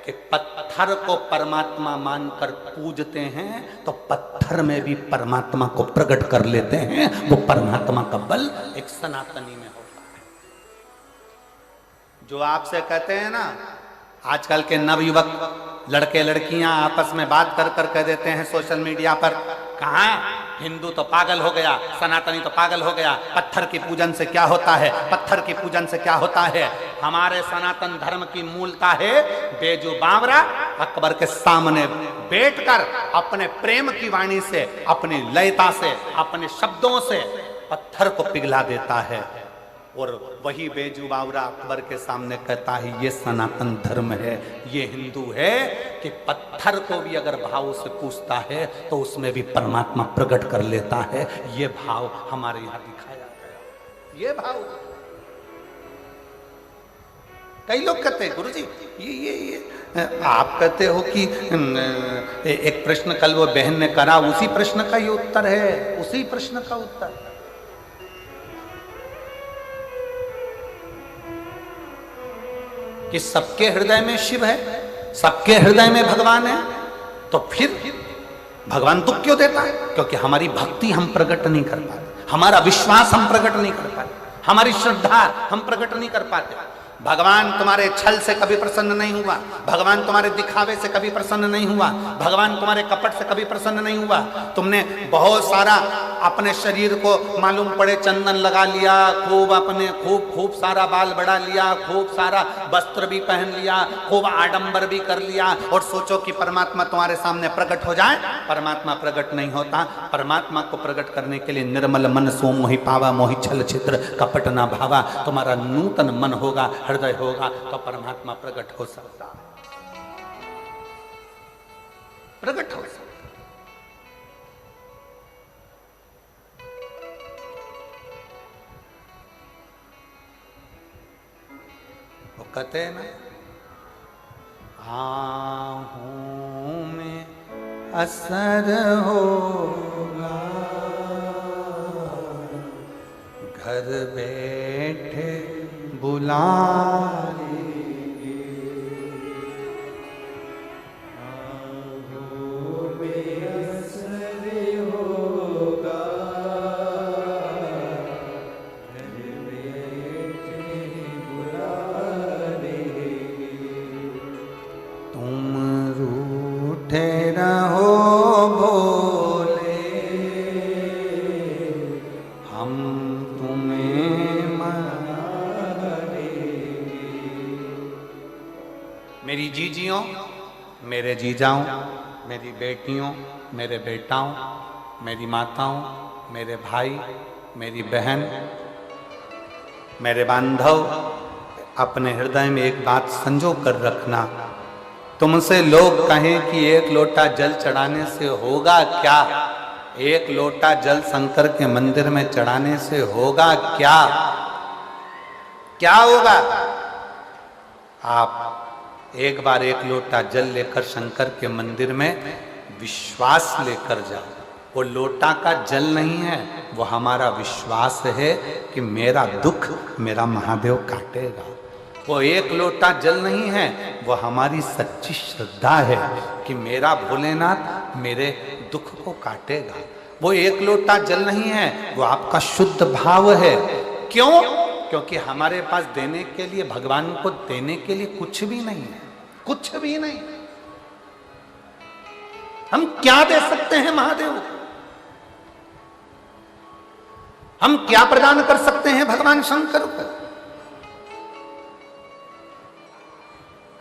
कि पत्थर को परमात्मा मानकर पूजते हैं तो पत्थर में भी परमात्मा को प्रकट कर लेते हैं। वो परमात्मा का बल एक सनातनी में होता है। जो आपसे कहते हैं ना, आजकल के नवयुवक लड़के लड़कियां आपस में बात कर कर कह देते हैं सोशल मीडिया पर, कहाँ हिंदू तो पागल हो गया, सनातनी तो पागल हो गया, पत्थर की पूजन से क्या होता है, पत्थर की पूजन से क्या होता है। हमारे सनातन धर्म की मूलता है बेजू बावरा अकबर के सामने बैठकर अपने प्रेम की वाणी से, अपनी लयता से, अपने शब्दों से पत्थर को पिघला देता है। और वही बेजू बावरा अकबर के सामने कहता है ये सनातन धर्म है, ये हिंदू है, कि पत्थर को भी अगर भाव से पूछता है तो उसमें भी परमात्मा प्रकट कर लेता है। ये भाव हमारे यहां दिखाया गया। ये भाव कई लोग कहते हैं गुरुजी ये आप कहते हो कि एक प्रश्न कल वो बहन ने करा, उसी प्रश्न का ये उत्तर है, उसी प्रश्न का उत्तर। कि सबके हृदय में शिव है, सबके हृदय में भगवान है, तो फिर भगवान दुख क्यों देता है? क्योंकि हमारी भक्ति हम प्रकट नहीं कर पाते, हमारा विश्वास हम प्रकट नहीं कर पाते, हमारी श्रद्धा हम प्रकट नहीं कर पाते। भगवान तुम्हारे छल से कभी प्रसन्न नहीं हुआ, भगवान तुम्हारे दिखावे से कभी प्रसन्न नहीं हुआ, भगवान तुम्हारे कपट से कभी प्रसन्न नहीं हुआ। तुमने बहुत सारा अपने शरीर को मालूम पड़े चंदन लगा लिया, खूब अपने खूब सारा बाल बढ़ा लिया, खूब सारा वस्त्र भी पहन लिया, खूब आडंबर भी कर लिया, और सोचो कि परमात्मा तुम्हारे सामने प्रकट हो जाए। परमात्मा प्रकट नहीं होता। परमात्मा को प्रकट करने के लिए निर्मल मन सो मोहि पावा, मोहि छल छिद्र कपट ना भावा। तुम्हारा नूतन मन होगा, हृदय होगा, तो परमात्मा प्रकट हो सकता है, प्रकट हो सकता है। वो कहते हैं ना, आहूं में असर होगा, घर बैठे बुला लेंगे, आहूं में असर होगा, घर बैठे बुला लेंगे। तुम रूठे रहो भोले, हम तुम्हें मना लेंगे। मेरी जीजियों, मेरे जीजाओं, मेरी बेटियों, मेरे बेटाओं, मेरी माताओं, मेरे भाई, मेरी बहन, मेरे बांधव, अपने हृदय में एक बात संजो कर रखना। तुमसे लोग कहें कि एक लोटा जल चढ़ाने से होगा क्या, एक लोटा जल शंकर के मंदिर में चढ़ाने से होगा क्या, क्या होगा? आप एक बार एक लोटा जल लेकर शंकर के मंदिर में विश्वास लेकर जाओ। वो लोटा का जल नहीं है, वो हमारा विश्वास है कि मेरा दुख मेरा महादेव काटेगा। वो एक लोटा जल नहीं है, वो हमारी सच्ची श्रद्धा है कि मेरा भोलेनाथ मेरे दुख को काटेगा। वो एक लोटा जल नहीं है, वो आपका शुद्ध भाव है। क्यों? क्योंकि हमारे पास देने के लिए, भगवान को देने के लिए कुछ भी नहीं है, कुछ भी नहीं। हम क्या दे सकते हैं महादेव को? हम क्या प्रदान कर सकते हैं भगवान शंकर को?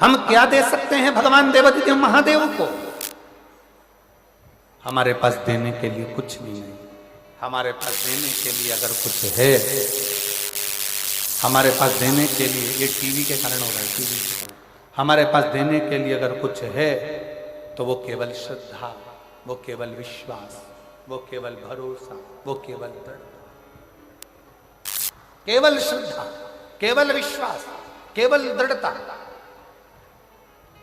हम क्या दे सकते हैं भगवान देवादिदेव महादेव को? हमारे पास देने के लिए कुछ भी नहीं। हमारे पास देने के लिए अगर कुछ है, हमारे पास देने के लिए, ये टीवी के कारण हो रहा है, टीवी के कारण, हमारे पास देने के लिए अगर कुछ है तो वो केवल श्रद्धा, वो केवल विश्वास, वो केवल भरोसा, वो केवल दृढ़ता, केवल श्रद्धा, केवल विश्वास, केवल दृढ़ता।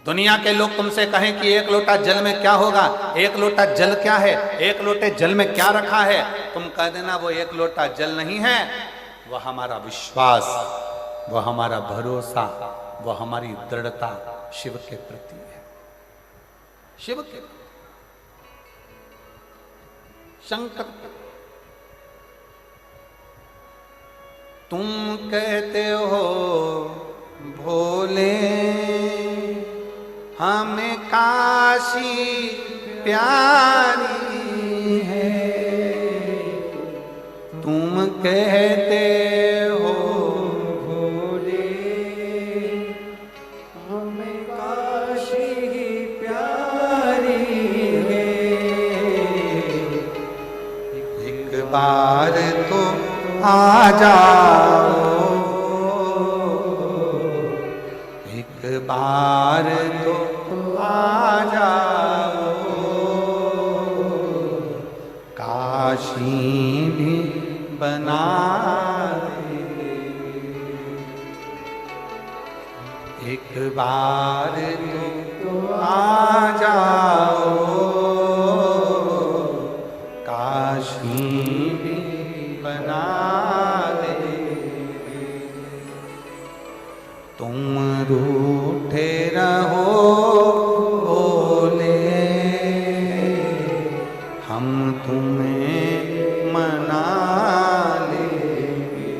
दुनिया के लोग तुमसे कहें कि एक लोटा जल में क्या होगा, एक लोटा जल क्या है, एक लोटे जल में क्या रखा है, तुम कह देना वो एक लोटा जल नहीं है, वह हमारा विश्वास, वह हमारा भरोसा, वह हमारी दृढ़ता, शिव के प्रति है, शिव के शंकर के। तुम कहते हो भोले हमें काशी प्यारी है, तुम कहते हो भोले हमें काशी प्यारी है। एक बार तो आ जाओ, एक बार तो आ जाओ, काशी भी बना दे। एक बार तो आ जाओ, काशी भी बना दे। तुम रूठे रहो बोले, हम तुम्हें मना लेंगे।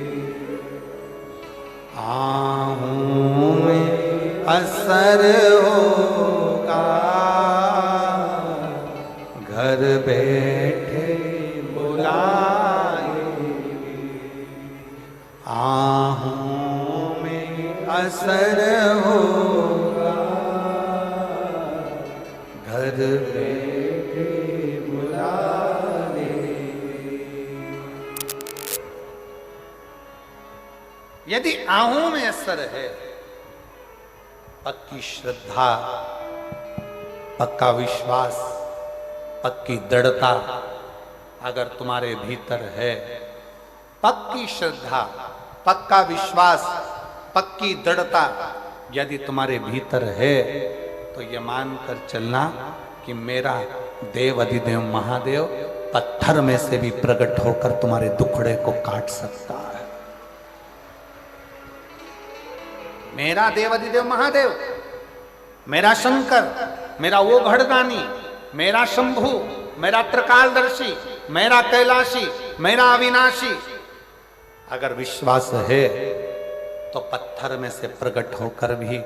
आहूं में असर होगा, घर बैठे बुला लेंगे। आहूं में असर होगा, घर बैठे बुला लेंगे। यदि आहूं में असर है, पक्की श्रद्धा, पक्का विश्वास, पक्की दृढ़ता अगर तुम्हारे भीतर है, पक्की श्रद्धा, पक्का विश्वास, पक्की दृढ़ता यदि तुम्हारे भीतर है, तो ये मानकर चलना कि मेरा देव अधिदेव महादेव पत्थर में से भी प्रकट होकर तुम्हारे दुखड़े को काट सकता है। मेरा देव अधिदेव महादेव, मेरा शंकर, मेरा वो घड़दानी, मेरा शंभु, मेरा त्रिकालदर्शी, मेरा कैलाशी, मेरा अविनाशी, अगर विश्वास है तो पत्थर में से प्रकट होकर भी,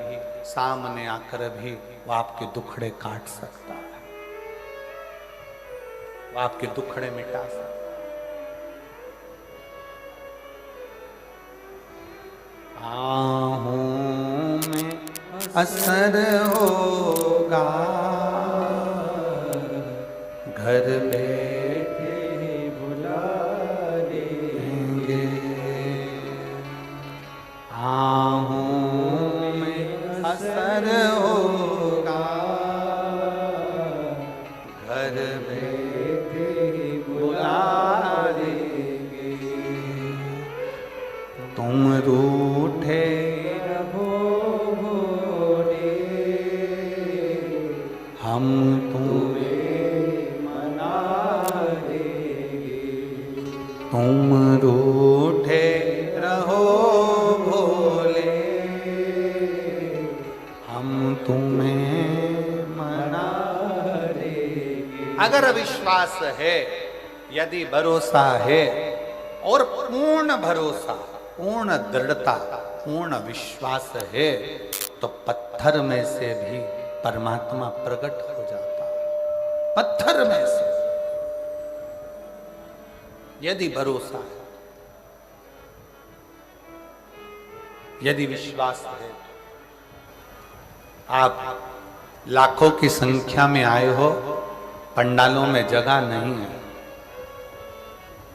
सामने आकर भी वो आपके दुखड़े काट सकता है, वो आपके दुखड़े मिटा सकता है। आहूं में असर होगा, घर बैठे बुला लेंगे। आहूं में असर होगा, घर बैठे बुला लेंगे। तुम रूठे रहो भोले, हम तुम्हें मना देंगे। तुम रूठे रहो भोले, हम तुम्हें मना देंगे। अगर विश्वास है, यदि भरोसा है, और पूर्ण भरोसा, पूर्ण दृढ़ता, पूर्ण विश्वास है, तो पत्थर में से भी परमात्मा प्रकट हो जाता है। पत्थर में से यदि भरोसा है, यदि विश्वास है। आप लाखों की संख्या में आए हो, पंडालों में जगह नहीं है,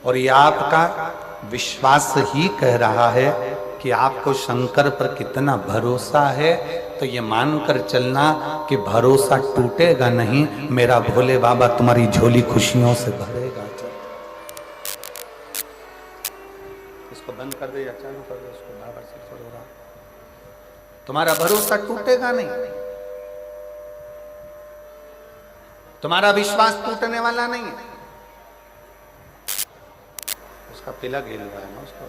और ये आपका विश्वास ही कह रहा है कि आपको शंकर पर कितना भरोसा है, तो ये मानकर चलना कि भरोसा टूटेगा नहीं, मेरा भोले बाबा तुम्हारी झोली खुशियों से भरेगा। इसको बंद कर दे या चालू कर दे, इसको बार-बार से हो रहा, तुम्हारा भरोसा टूटेगा नहीं, तुम्हारा विश्वास टूटने वाला नहीं है। उसका पिला गिर रहा है ना, उसको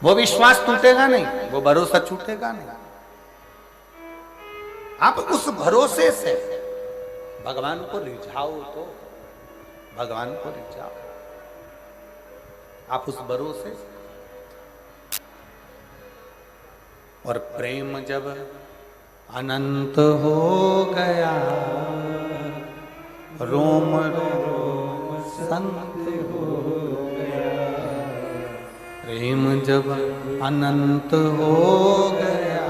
वो विश्वास टूटेगा नहीं, वो भरोसा छूटेगा नहीं। आप उस भरोसे से भगवान को रिझाओ, तो भगवान को रिझाओ। आप उस भरोसे से, और प्रेम जब अनंत हो गया, रोम रोम संत हो गया। प्रेम जब अनंत हो गया,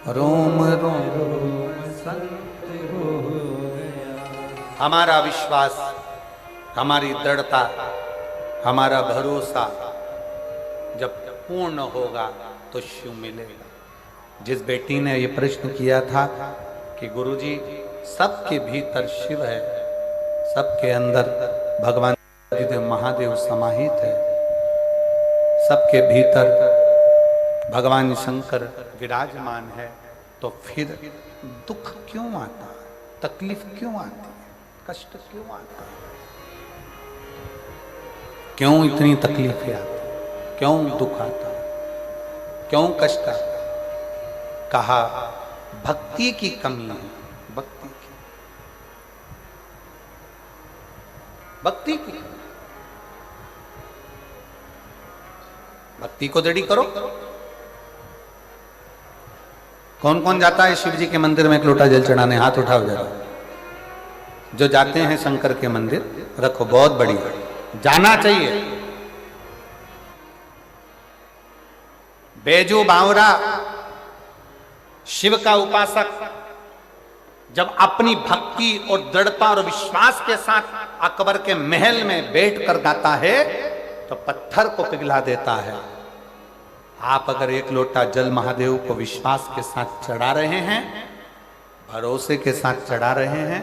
रोम रोम संत हो गया। हमारा विश्वास, हमारी दृढ़ता, हमारा भरोसा जब पूर्ण होगा तो शिव मिलेगा। जिस बेटी ने ये प्रश्न किया था कि गुरुजी सबके भीतर शिव है, सबके अंदर भगवान महादेव समाहित है, सबके भीतर भगवान शंकर विराजमान है, तो फिर दुख क्यों आता है, तकलीफ क्यों आती है, कष्ट क्यों आता है, क्यों इतनी तकलीफें आती, क्यों दुख आता, क्यों कष्ट आता? कहा भक्ति की कमी है, भक्ति की, भक्ति की। भक्ति को दृढ़ करो। कौन कौन जाता है शिव जी के मंदिर में एक लोटा जल चढ़ाने? हाथ उठाओ जरा। जो जाते हैं शंकर के मंदिर, रखो, बहुत बढ़िया, जाना चाहिए। बैजू बावरा शिव का उपासक जब अपनी भक्ति और दृढ़ता और विश्वास के साथ अकबर के महल में बैठकर गाता है तो पत्थर को पिघला देता है। आप अगर एक लोटा जल महादेव को विश्वास के साथ चढ़ा रहे हैं, भरोसे के साथ चढ़ा रहे हैं,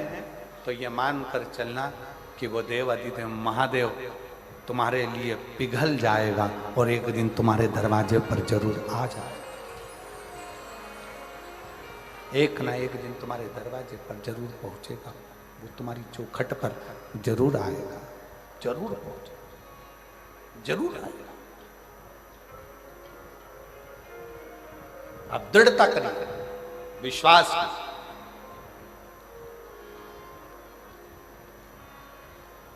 तो यह मानकर चलना कि वो देव अधिदेव महादेव तुम्हारे लिए पिघल जाएगा और एक दिन तुम्हारे दरवाजे पर जरूर आ जाएगा। एक ना एक दिन तुम्हारे दरवाजे पर जरूर पहुंचेगा, वो तुम्हारी चौखट पर जरूर आएगा, जरूर पहुंचेगा, जरूर आएगा। आप दृढ़ता करिए, विश्वास की,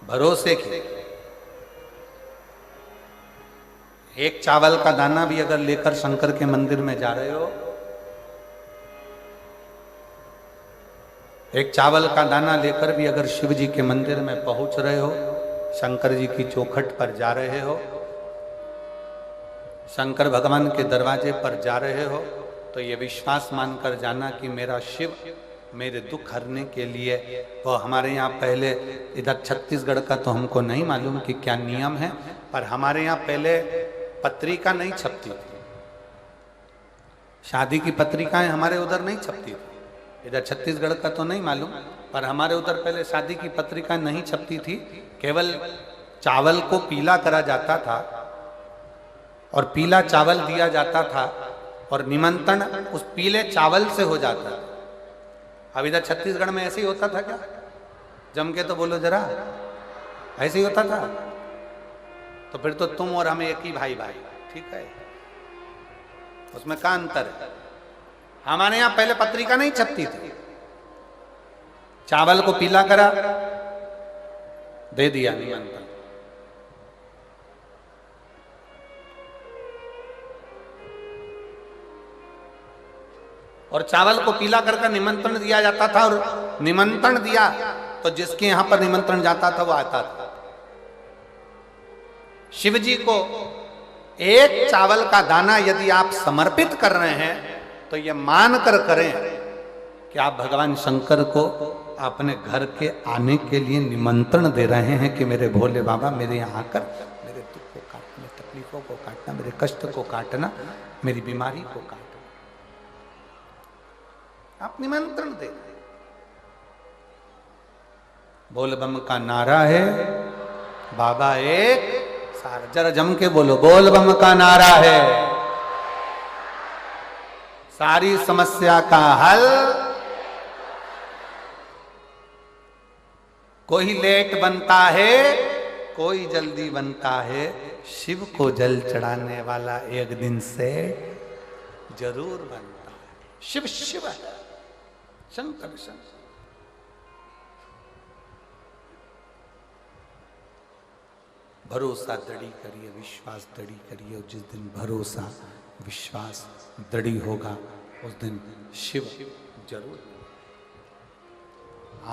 भरोसे की। एक चावल का दाना भी अगर लेकर शंकर के मंदिर में जा रहे हो, एक चावल का दाना लेकर भी अगर शिव जी के मंदिर में पहुंच रहे हो, शंकर जी की चौखट पर जा रहे हो, शंकर भगवान के दरवाजे पर जा रहे हो, तो ये विश्वास मानकर जाना कि मेरा शिव मेरे दुख हरने के लिए, वो हमारे यहाँ पहले, इधर छत्तीसगढ़ का तो हमको नहीं मालूम कि क्या नियम है, पर हमारे यहाँ पहले पत्रिका नहीं छपती थी, शादी की पत्रिकाएं हमारे उधर नहीं छपती थी। इधर छत्तीसगढ़ का तो नहीं मालूम, पर हमारे उधर पहले शादी की पत्रिका नहीं छपती थी। केवल चावल को पीला करा जाता था और पीला चावल दिया जाता था और निमंत्रण उस पीले चावल से हो जाता था। अब इधर छत्तीसगढ़ में ऐसे ही होता था क्या? जम के तो बोलो जरा, ऐसे ही होता था? तो फिर तो तुम और हमें एक ही भाई भाई, ठीक है, उसमें क्या अंतर है? हमारे यहां पहले पत्रिका नहीं छपती थी, चावल को पीला करा, दे दिया निमंत्रण। और चावल को पीला करके निमंत्रण दिया जाता था, और निमंत्रण दिया तो जिसके यहां पर निमंत्रण जाता था वो आता था। शिव जी को एक चावल का दाना यदि आप समर्पित कर रहे हैं तो ये मानकर करें कि आप भगवान शंकर को अपने घर के आने के लिए निमंत्रण दे रहे हैं कि मेरे भोले बाबा मेरे यहाँ आकर मेरे दुख को काटना, तकलीफों को काटना, मेरे कष्ट को काटना, मेरी बीमारी को काटना। आप निमंत्रण दे रहे हैं। बोल बम का नारा है, बाबा एक सारा, जरा जम के बोलो, बोल बम का नारा है, सारी समस्या का हल। कोई लेट बनता है, कोई जल्दी बनता है, शिव को जल चढ़ाने वाला एक दिन से जरूर बनता है। शिव शिव है, शंकर शंकर। भरोसा दृढ़ी करिए, विश्वास दृढ़ी करिए, और जिस दिन भरोसा विश्वास दृढ़ी होगा उस दिन शिव जरूर।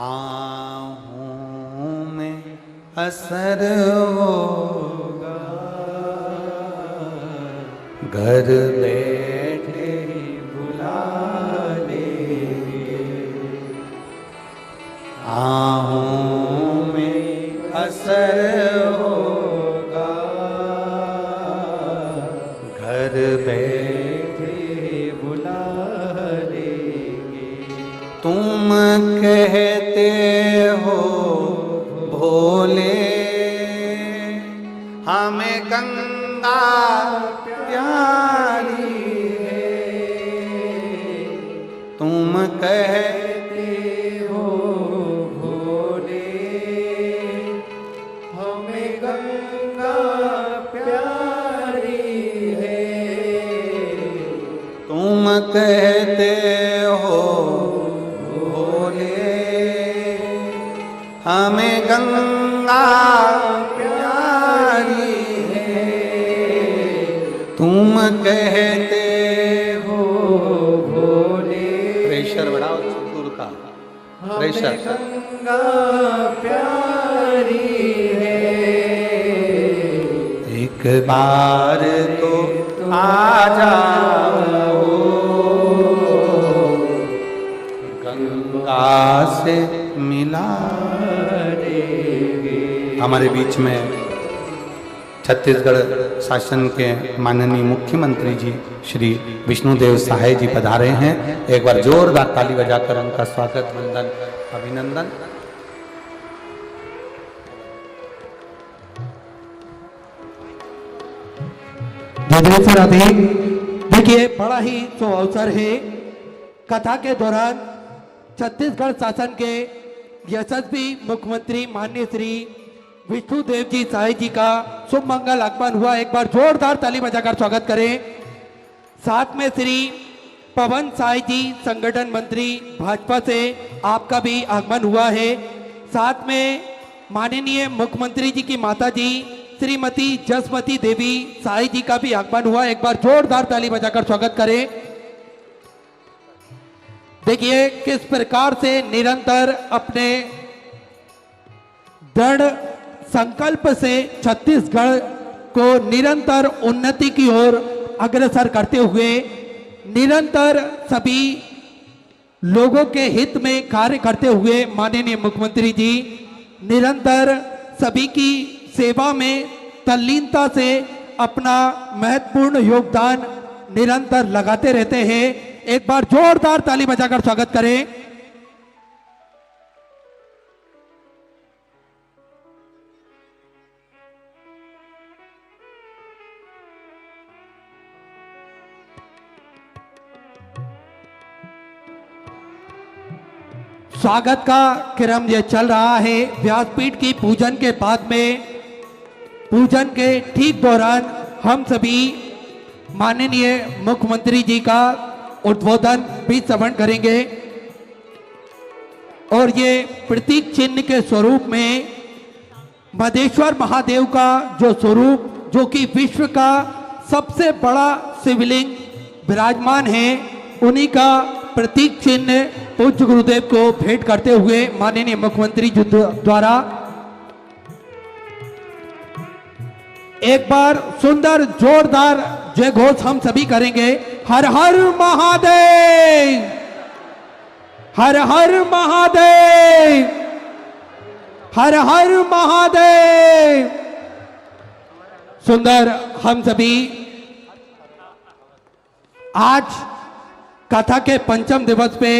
आहों में असर होगा, घर बैठे बुला लेंगे। आहों में असर होगा, घर बैठे बुला लेंगे। तुम कहते हो भोले, हमें गंगा प्यारी है। तुम कहते हो भोले, हमें गंगा प्यारी है। तुम कहते हो भोले, हमें गंगा प्यारी है। तुम कहते हो भोले, प्रेशर बढ़ाओ दूर का प्रेशर, गंगा प्यारी है। एक बार तो आ जाओ, गंगा से मिला देंगे। हमारे बीच में छत्तीसगढ़ शासन के माननीय मुख्यमंत्री जी श्री विष्णुदेव साहे जी पधारे हैं। एक बार जोरदार ताली बजाकर उनका स्वागत, वंदन, अभिनंदन। देखिए, बड़ा ही शुभ अवसर है। कथा के दौरान छत्तीसगढ़ शासन के यशस्वी मुख्यमंत्री माननीय श्री विष्णुदेव जी साहे जी का शुभ मंगल आगमन हुआ। एक बार जोरदार ताली बजाकर स्वागत करें। साथ में श्री पवन साहे जी संगठन मंत्री भाजपा से आपका भी आगमन हुआ है। साथ में माननीय मुख्यमंत्री जी की माता जी श्रीमती जसमती देवी साहे जी का भी आगमन हुआ। एक बार जोरदार ताली बजाकर स्वागत करें। देखिए किस प्रकार से निरंतर अपने दृढ़ संकल्प से छत्तीसगढ़ को निरंतर उन्नति की ओर अग्रसर करते हुए निरंतर सभी लोगों के हित में कार्य करते हुए माननीय मुख्यमंत्री जी निरंतर सभी की सेवा में तल्लीनता से अपना महत्वपूर्ण योगदान निरंतर लगाते रहते हैं। एक बार जोरदार ताली बजाकर स्वागत करें। स्वागत का क्रम यह चल रहा है। व्यासपीठ की पूजन के बाद में पूजन के ठीक दौरान हम सभी माननीय मुख्यमंत्री जी का उद्बोधन भी श्रवण करेंगे और ये प्रतीक चिन्ह के स्वरूप में मधेश्वर महादेव का जो स्वरूप, जो कि विश्व का सबसे बड़ा शिवलिंग विराजमान है, उन्हीं का प्रतीक चिन्ह पूज्य गुरुदेव को भेंट करते हुए माननीय मुख्यमंत्री जी द्वारा एक बार सुंदर जोरदार जय घोष हम सभी करेंगे। हर हर महादेव, हर हर महादेव, हर हर महादेव। सुंदर हम सभी आज कथा के पंचम दिवस पे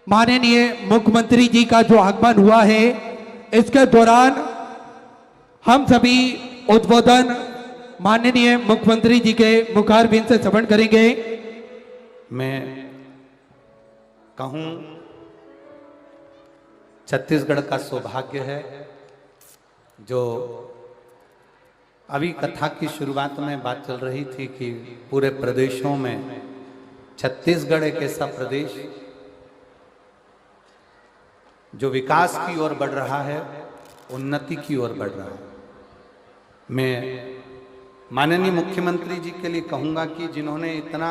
माननीय मुख्यमंत्री जी का जो आगमन हुआ है, इसके दौरान हम सभी उद्बोधन माननीय मुख्यमंत्री जी के मुखारबिंद से श्रवण करेंगे। मैं कहूं छत्तीसगढ़ का सौभाग्य है जो अभी कथा की शुरुआत में बात चल रही थी कि पूरे प्रदेशों में छत्तीसगढ़ एक ऐसा प्रदेश जो विकास की ओर बढ़ रहा है, उन्नति की ओर बढ़ रहा है। मैं माननीय मुख्यमंत्री जी के लिए कहूंगा कि जिन्होंने इतना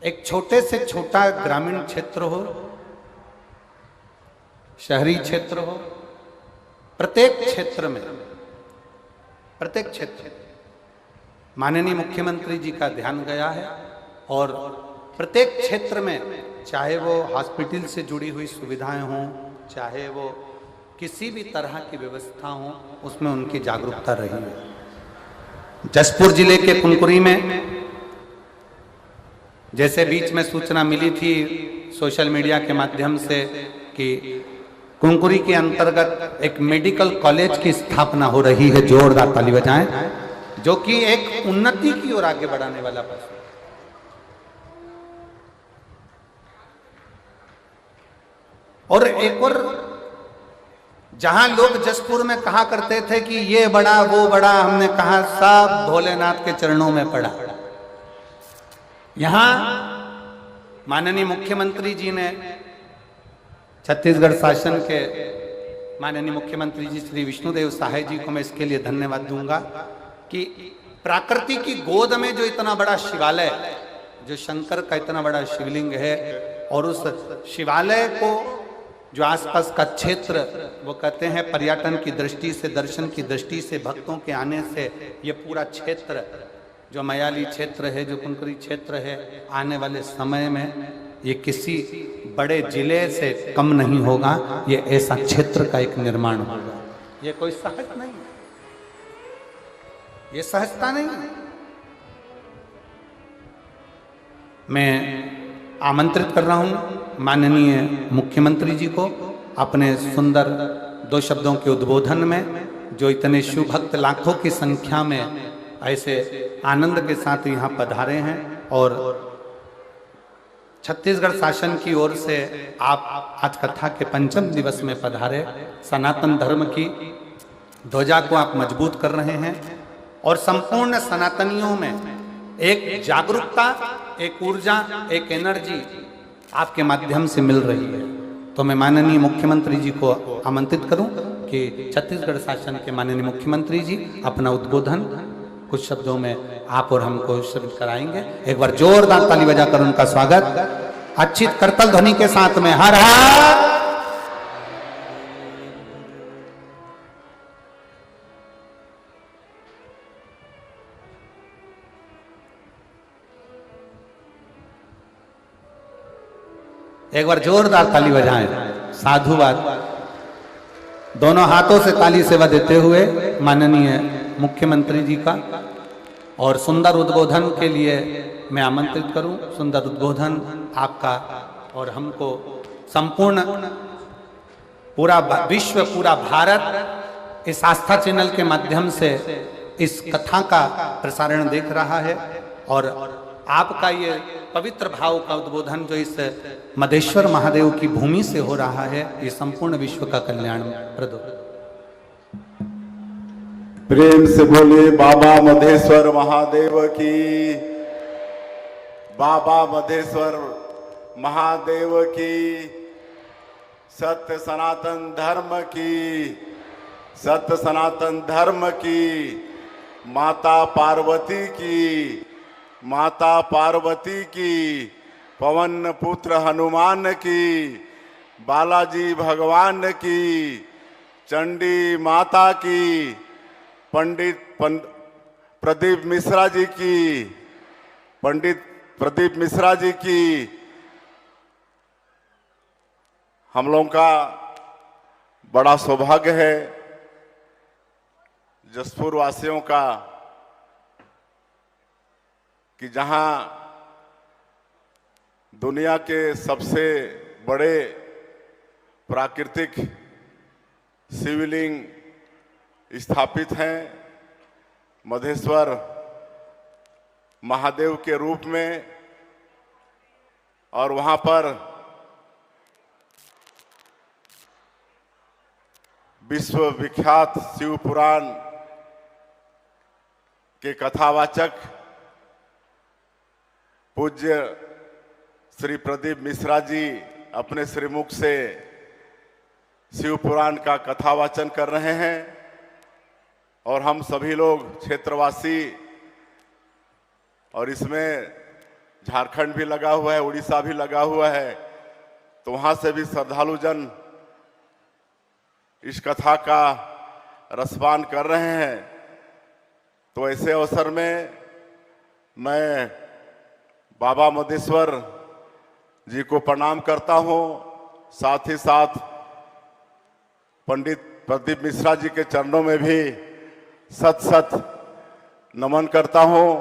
एक छोटे से छोटा ग्रामीण क्षेत्र हो, शहरी क्षेत्र हो, प्रत्येक क्षेत्र माननीय मुख्यमंत्री जी का ध्यान गया है और प्रत्येक क्षेत्र में, चाहे वो हॉस्पिटल से जुड़ी हुई सुविधाएं हों, चाहे वो किसी भी तरह की व्यवस्था हो, उसमें उनकी जागरूकता रही है। जसपुर जिले के कुनकुरी में जैसे बीच में सूचना मिली थी सोशल मीडिया के माध्यम से कि कुनकुरी के अंतर्गत एक मेडिकल कॉलेज की स्थापना हो रही है, जोरदार ताली बजाएं, जो कि एक उन्नति की ओर आगे बढ़ाने वाला प्रश्न। और एक और, जहां लोग जसपुर में कहा करते थे कि ये बड़ा वो बड़ा, हमने कहा सब भोलेनाथ के चरणों में पड़ा। यहां माननीय मुख्यमंत्री जी ने, छत्तीसगढ़ शासन के माननीय मुख्यमंत्री जी श्री विष्णुदेव साय जी को मैं इसके लिए धन्यवाद दूंगा कि प्रकृति की गोद में जो इतना बड़ा शिवालय, जो शंकर का इतना बड़ा शिवलिंग है, और उस शिवालय को जो आसपास का क्षेत्र, वो कहते हैं पर्यटन की दृष्टि से, दर्शन की दृष्टि से, भक्तों के आने से ये पूरा क्षेत्र जो मयाली क्षेत्र है, जो कुनकुरी क्षेत्र है, आने वाले समय में ये किसी बड़े जिले से कम नहीं होगा। ये ऐसा क्षेत्र का एक निर्माण होगा। ये कोई सहज नहीं, ये सहजता नहीं। मैं आमंत्रित कर रहा हूं माननीय मुख्यमंत्री जी को अपने सुंदर 2 शब्दों के उद्बोधन में, जो इतने शिव भक्त लाखों की संख्या में ऐसे आनंद के साथ यहाँ पधारे हैं, और छत्तीसगढ़ शासन की ओर से आप आज कथा के 5वें दिवस में पधारे। सनातन धर्म की ध्वजा को आप मजबूत कर रहे हैं और संपूर्ण सनातनियों में एक जागरूकता, एक ऊर्जा, एक एनर्जी आपके माध्यम से मिल रही है। तो मैं माननीय मुख्यमंत्री जी को आमंत्रित करूं कि छत्तीसगढ़ शासन के माननीय मुख्यमंत्री जी अपना उद्बोधन कुछ शब्दों में आप और हमको शब्द कराएंगे। एक बार जोरदार ताली बजाकर उनका स्वागत अच्छी करतल ध्वनि के साथ में। हर हर एक बार जोरदार ताली बजाएं। साधुवाद, दोनों हाथों से ताली सेवा देते हुए माननीय मुख्यमंत्री जी का, और सुंदर उद्बोधन के लिए मैं आमंत्रित करूं। सुंदर उद्बोधन आपका, और हमको संपूर्ण पूरा विश्व, पूरा भारत इस आस्था चैनल के माध्यम से इस कथा का प्रसारण देख रहा है, और आपका ये पवित्र भाव का उद्बोधन जो इस मधेश्वर महादेव की भूमि से हो रहा है, ये संपूर्ण विश्व का कल्याण प्रद हो। प्रेम से बोले बाबा मधेश्वर महादेव की, बाबा मधेश्वर महादेव की, सत्य सनातन धर्म की, सत्य सनातन धर्म की, माता पार्वती की, माता पार्वती की, पवन पुत्र हनुमान की, बालाजी भगवान की, चंडी माता की, पंडित प्रदीप मिश्रा जी की, पंडित प्रदीप मिश्रा जी की। हम लोगों का बड़ा सौभाग्य है जसपुर वासियों का कि जहां दुनिया के सबसे बड़े प्राकृतिक शिवलिंग स्थापित हैं मधेश्वर महादेव के रूप में, और वहां पर विश्व विख्यात शिव पुराण के कथावाचक पूज्य श्री प्रदीप मिश्रा जी अपने श्रीमुख से शिव पुराण का कथा वाचन कर रहे हैं और हम सभी लोग क्षेत्रवासी, और इसमें झारखंड भी लगा हुआ है, उड़ीसा भी लगा हुआ है, तो वहां से भी श्रद्धालु जन इस कथा का रसपान कर रहे हैं। तो ऐसे अवसर में मैं बाबा मधेश्वर जी को प्रणाम करता हूं, साथ ही साथ पंडित प्रदीप मिश्रा जी के चरणों में भी सत सत नमन करता हूं।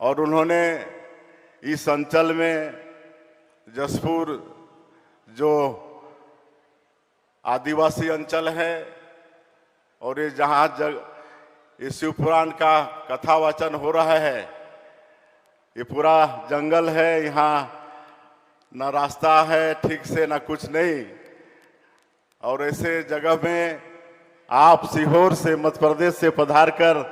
और उन्होंने इस अंचल में जसपुर जो आदिवासी अंचल है और ये जहाँ ये शिव पुराण का कथा वाचन हो रहा है, ये पूरा जंगल है, यहाँ न रास्ता है ठीक से न कुछ नहीं, और ऐसे जगह में आप सीहोर से मध्य प्रदेश से पधार कर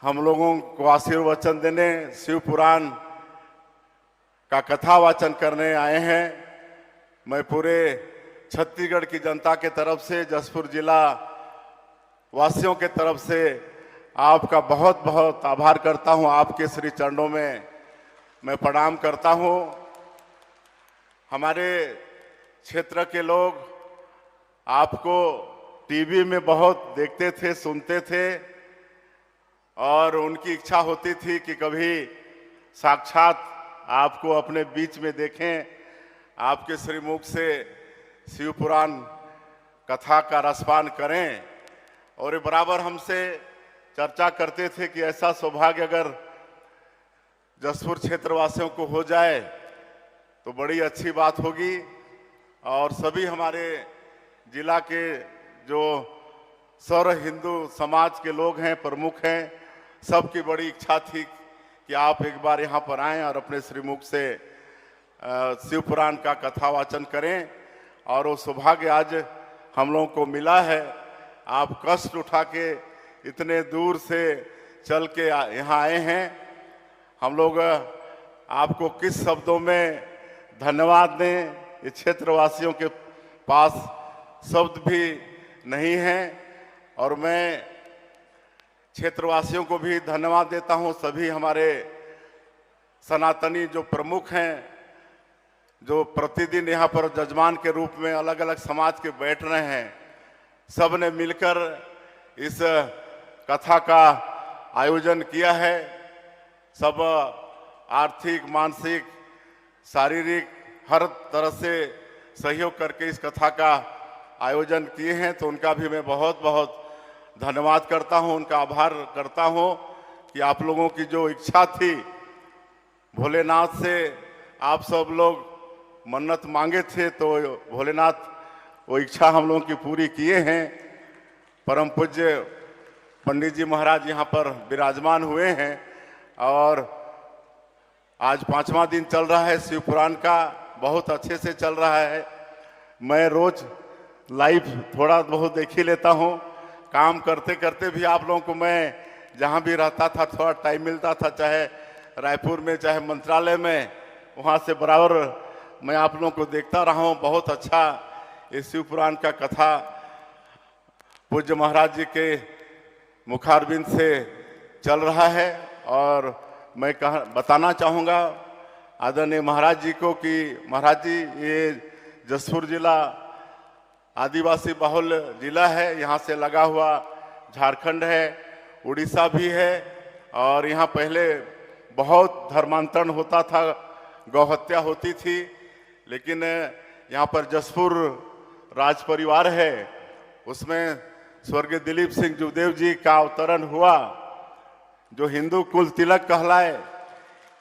हम लोगों को आशीर्वचन देने, शिव पुराण का कथा वाचन करने आए हैं। मैं पूरे छत्तीसगढ़ की जनता के तरफ से, जसपुर जिला वासियों के तरफ से आपका बहुत बहुत आभार करता हूं। आपके श्री चरणों में मैं प्रणाम करता हूं। हमारे क्षेत्र के लोग आपको टीवी में बहुत देखते थे, सुनते थे, और उनकी इच्छा होती थी कि कभी साक्षात आपको अपने बीच में देखें, आपके श्रीमुख से शिव पुराण कथा का रसपान करें। और ये बराबर हमसे चर्चा करते थे कि ऐसा सौभाग्य अगर जसपुर क्षेत्रवासियों को हो जाए तो बड़ी अच्छी बात होगी। और सभी हमारे जिला के जो सर्व हिंदू समाज के लोग हैं, प्रमुख हैं, सबकी बड़ी इच्छा थी कि आप एक बार यहाँ पर आएं और अपने श्रीमुख से शिव पुराण का कथा वाचन करें। और वो सौभाग्य आज हम लोगों को मिला है। आप कष्ट उठा के इतने दूर से चल के यहाँ आए हैं। हम लोग आपको किस शब्दों में धन्यवाद दें, ये क्षेत्रवासियों के पास शब्द भी नहीं हैं। और मैं क्षेत्रवासियों को भी धन्यवाद देता हूं। सभी हमारे सनातनी जो प्रमुख हैं, जो प्रतिदिन यहाँ पर जजमान के रूप में अलग अलग समाज के बैठ रहे हैं, सब ने मिलकर इस कथा का आयोजन किया है। सब आर्थिक, मानसिक, शारीरिक हर तरह से सहयोग करके इस कथा का आयोजन किए हैं। तो उनका भी मैं बहुत बहुत धन्यवाद करता हूं, उनका आभार करता हूं कि आप लोगों की जो इच्छा थी, भोलेनाथ से आप सब लोग मन्नत मांगे थे, तो भोलेनाथ वो इच्छा हम लोगों की पूरी किए हैं। परम पूज्य पंडित जी महाराज यहाँ पर विराजमान हुए हैं और आज 5वां दिन चल रहा है शिव पुराण का, बहुत अच्छे से चल रहा है। मैं रोज लाइव थोड़ा बहुत देख ही लेता हूँ। काम करते करते भी आप लोगों को मैं जहाँ भी रहता था, थोड़ा टाइम मिलता था, चाहे रायपुर में चाहे मंत्रालय में, वहाँ से बराबर मैं आप लोगों को देखता रहा हूँ। बहुत अच्छा ये शिव पुराण का कथा पूज्य महाराज जी के मुखारबिंद से चल रहा है। और मैं बताना चाहूँगा आदरणीय महाराज जी को कि महाराज जी, ये जसपुर जिला आदिवासी बहुल जिला है, यहाँ से लगा हुआ झारखंड है, उड़ीसा भी है, और यहाँ पहले बहुत धर्मांतरण होता था, गौहत्या होती थी, लेकिन यहाँ पर जसपुर राज परिवार है, उसमें स्वर्गीय दिलीप सिंह जुदेव जी का अवतरण हुआ, जो हिंदू कुल तिलक कहलाए,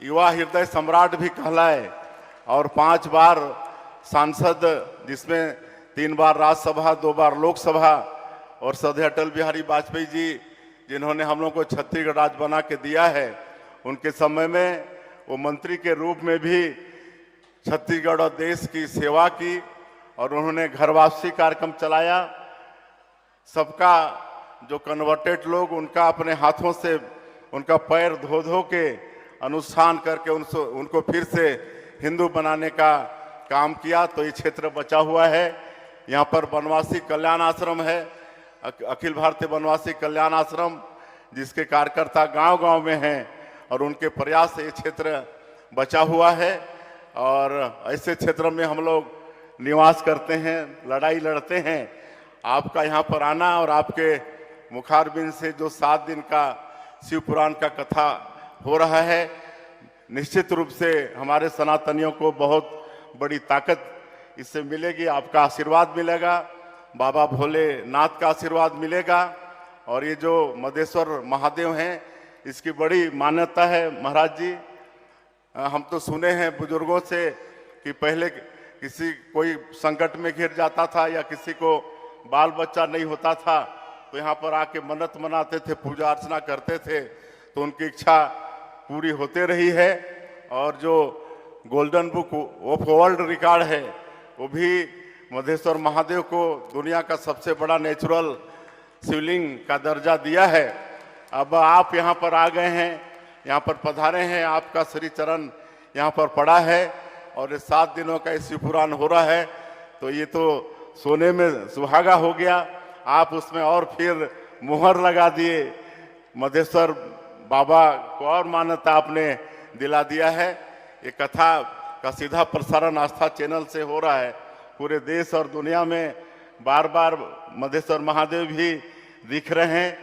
युवा हृदय सम्राट भी कहलाए, और 5 बार सांसद, जिसमें 3 बार राज्यसभा, 2 बार लोकसभा, और सदैव अटल बिहारी वाजपेयी जी जिन्होंने हम लोग को छत्तीसगढ़ राज्य बना के दिया है, उनके समय में वो मंत्री के रूप में भी छत्तीसगढ़ और देश की सेवा की, और उन्होंने घर वापसी कार्यक्रम चलाया। सबका जो कन्वर्टेड लोग, उनका अपने हाथों से उनका पैर धो धो के अनुष्ठान करके उनको फिर से हिंदू बनाने का काम किया, तो ये क्षेत्र बचा हुआ है। यहाँ पर वनवासी कल्याण आश्रम है, अखिल भारतीय वनवासी कल्याण आश्रम, जिसके कार्यकर्ता गांव-गांव में हैं और उनके प्रयास से ये क्षेत्र बचा हुआ है। और ऐसे क्षेत्र में हम लोग निवास करते हैं, लड़ाई लड़ते हैं। आपका यहाँ पर आना और आपके मुखारबिंद से जो 7 दिन का शिव पुराण का कथा हो रहा है, निश्चित रूप से हमारे सनातनियों को बहुत बड़ी ताकत इससे मिलेगी। आपका आशीर्वाद मिलेगा, बाबा भोलेनाथ का आशीर्वाद मिलेगा। और ये जो मधेश्वर महादेव हैं, इसकी बड़ी मान्यता है। महाराज जी, हम तो सुने हैं बुजुर्गों से कि पहले कोई संकट में घिर जाता था या किसी को बाल बच्चा नहीं होता था, तो यहाँ पर आके मन्नत मनाते थे, पूजा अर्चना करते थे, तो उनकी इच्छा पूरी होते रही है। और जो golden book of world record है, वो भी मधेश्वर महादेव को दुनिया का सबसे बड़ा नेचुरल शिवलिंग का दर्जा दिया है। अब आप यहाँ पर आ गए हैं, यहाँ पर पधारे हैं, आपका श्री चरण यहाँ पर पड़ा है और ये 7 दिनों का शिव पुराण हो रहा है, तो ये तो सोने में सुहागा हो गया। आप उसमें और फिर मुहर लगा दिए, मधेश्वर बाबा को और मान्यता आपने दिला दिया है। ये कथा का सीधा प्रसारण आस्था चैनल से हो रहा है। पूरे देश और दुनिया में बार बार मधेश्वर महादेव भी दिख रहे हैं,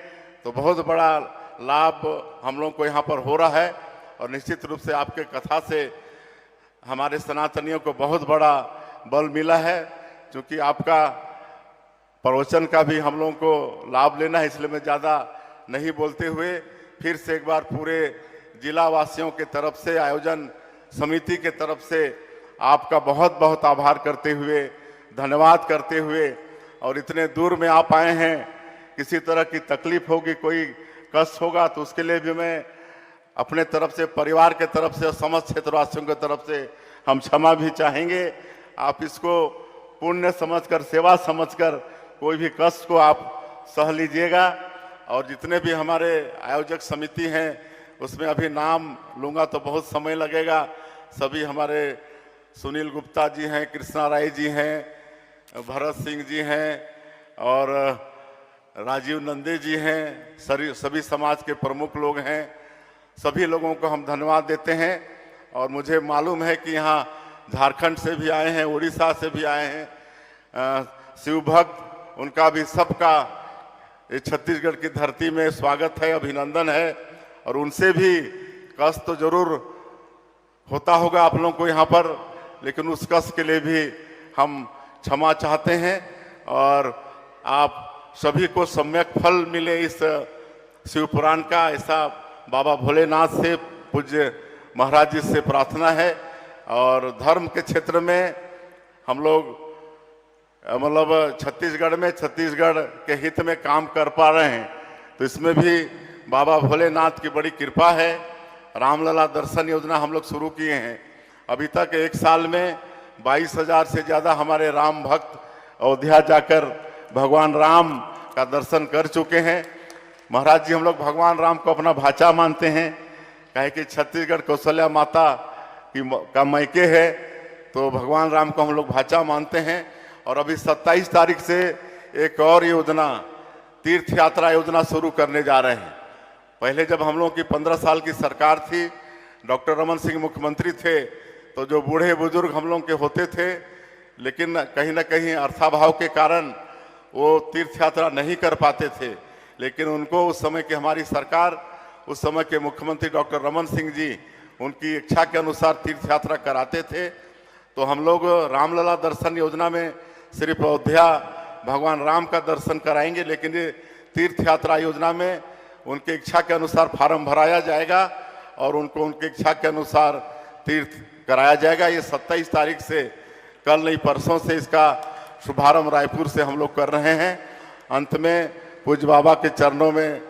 तो बहुत बड़ा लाभ हम लोग को यहाँ पर हो रहा है। और निश्चित रूप से आपके कथा से हमारे सनातनियों को बहुत बड़ा बल मिला है, क्योंकि आपका प्रवचन का भी हम लोगों को लाभ लेना है, इसलिए मैं ज़्यादा नहीं बोलते हुए फिर से एक बार पूरे जिला वासियों के तरफ से, आयोजन समिति के तरफ से आपका बहुत बहुत आभार करते हुए, धन्यवाद करते हुए, और इतने दूर में आप आए हैं, किसी तरह की तकलीफ होगी, कोई कष्ट होगा, तो उसके लिए भी मैं अपने तरफ से, परिवार के तरफ से और समस्त क्षेत्रवासियों की तरफ से हम क्षमा भी चाहेंगे। आप इसको पुण्य समझकर, सेवा समझकर कोई भी कष्ट को आप सह लीजिएगा। और जितने भी हमारे आयोजक समिति हैं, उसमें अभी नाम लूँगा तो बहुत समय लगेगा। सभी हमारे सुनील गुप्ता जी हैं, कृष्णा राय जी हैं, भरत सिंह जी हैं और राजीव नंदे जी हैं, सभी समाज के प्रमुख लोग हैं। सभी लोगों को हम धन्यवाद देते हैं। और मुझे मालूम है कि यहाँ झारखंड से भी आए हैं, उड़ीसा से भी आए हैं शिव भक्त, उनका भी सबका ये छत्तीसगढ़ की धरती में स्वागत है, अभिनंदन है। और उनसे भी कष्ट तो जरूर होता होगा आप लोगों को यहाँ पर, लेकिन उस कष्ट के लिए भी हम क्षमा चाहते हैं। और आप सभी को सम्यक फल मिले इस शिव पुराण का, ऐसा बाबा भोलेनाथ से, पूज्य महाराज जी से प्रार्थना है। और धर्म के क्षेत्र में हम लोग मतलब छत्तीसगढ़ के हित में काम कर पा रहे हैं, तो इसमें भी बाबा भोलेनाथ की बड़ी कृपा है। रामलला दर्शन योजना हम लोग शुरू किए हैं। अभी तक 1 साल में 22,000 से ज़्यादा हमारे राम भक्त अयोध्या जाकर भगवान राम का दर्शन कर चुके हैं। महाराज जी, हम लोग भगवान राम को अपना भाचा मानते हैं, कहे कि छत्तीसगढ़ कौशल्या माता का मैके है, तो भगवान राम को हम लोग भाचा मानते हैं। और अभी 27 तारीख से एक और योजना, तीर्थ यात्रा योजना शुरू करने जा रहे हैं। पहले जब हम लोग की 15 साल की सरकार थी, डॉक्टर रमन सिंह मुख्यमंत्री थे, तो जो बूढ़े बुजुर्ग हम लोग के होते थे, लेकिन कहीं ना कहीं अर्थाभाव के कारण वो तीर्थ यात्रा नहीं कर पाते थे। लेकिन उनको उस समय की हमारी सरकार, उस समय के मुख्यमंत्री डॉक्टर रमन सिंह जी, उनकी इच्छा के अनुसार तीर्थ यात्रा कराते थे। तो हम लोग रामलला दर्शन योजना में सिर्फ अयोध्या भगवान राम का दर्शन कराएंगे, लेकिन ये तीर्थ यात्रा योजना में उनके इच्छा के अनुसार फार्म भराया जाएगा और उनको उनके इच्छा के अनुसार तीर्थ कराया जाएगा। ये 27 तारीख से, कल नहीं परसों से इसका शुभारंभ रायपुर से हम लोग कर रहे हैं। अंत में पूज्य बाबा के चरणों में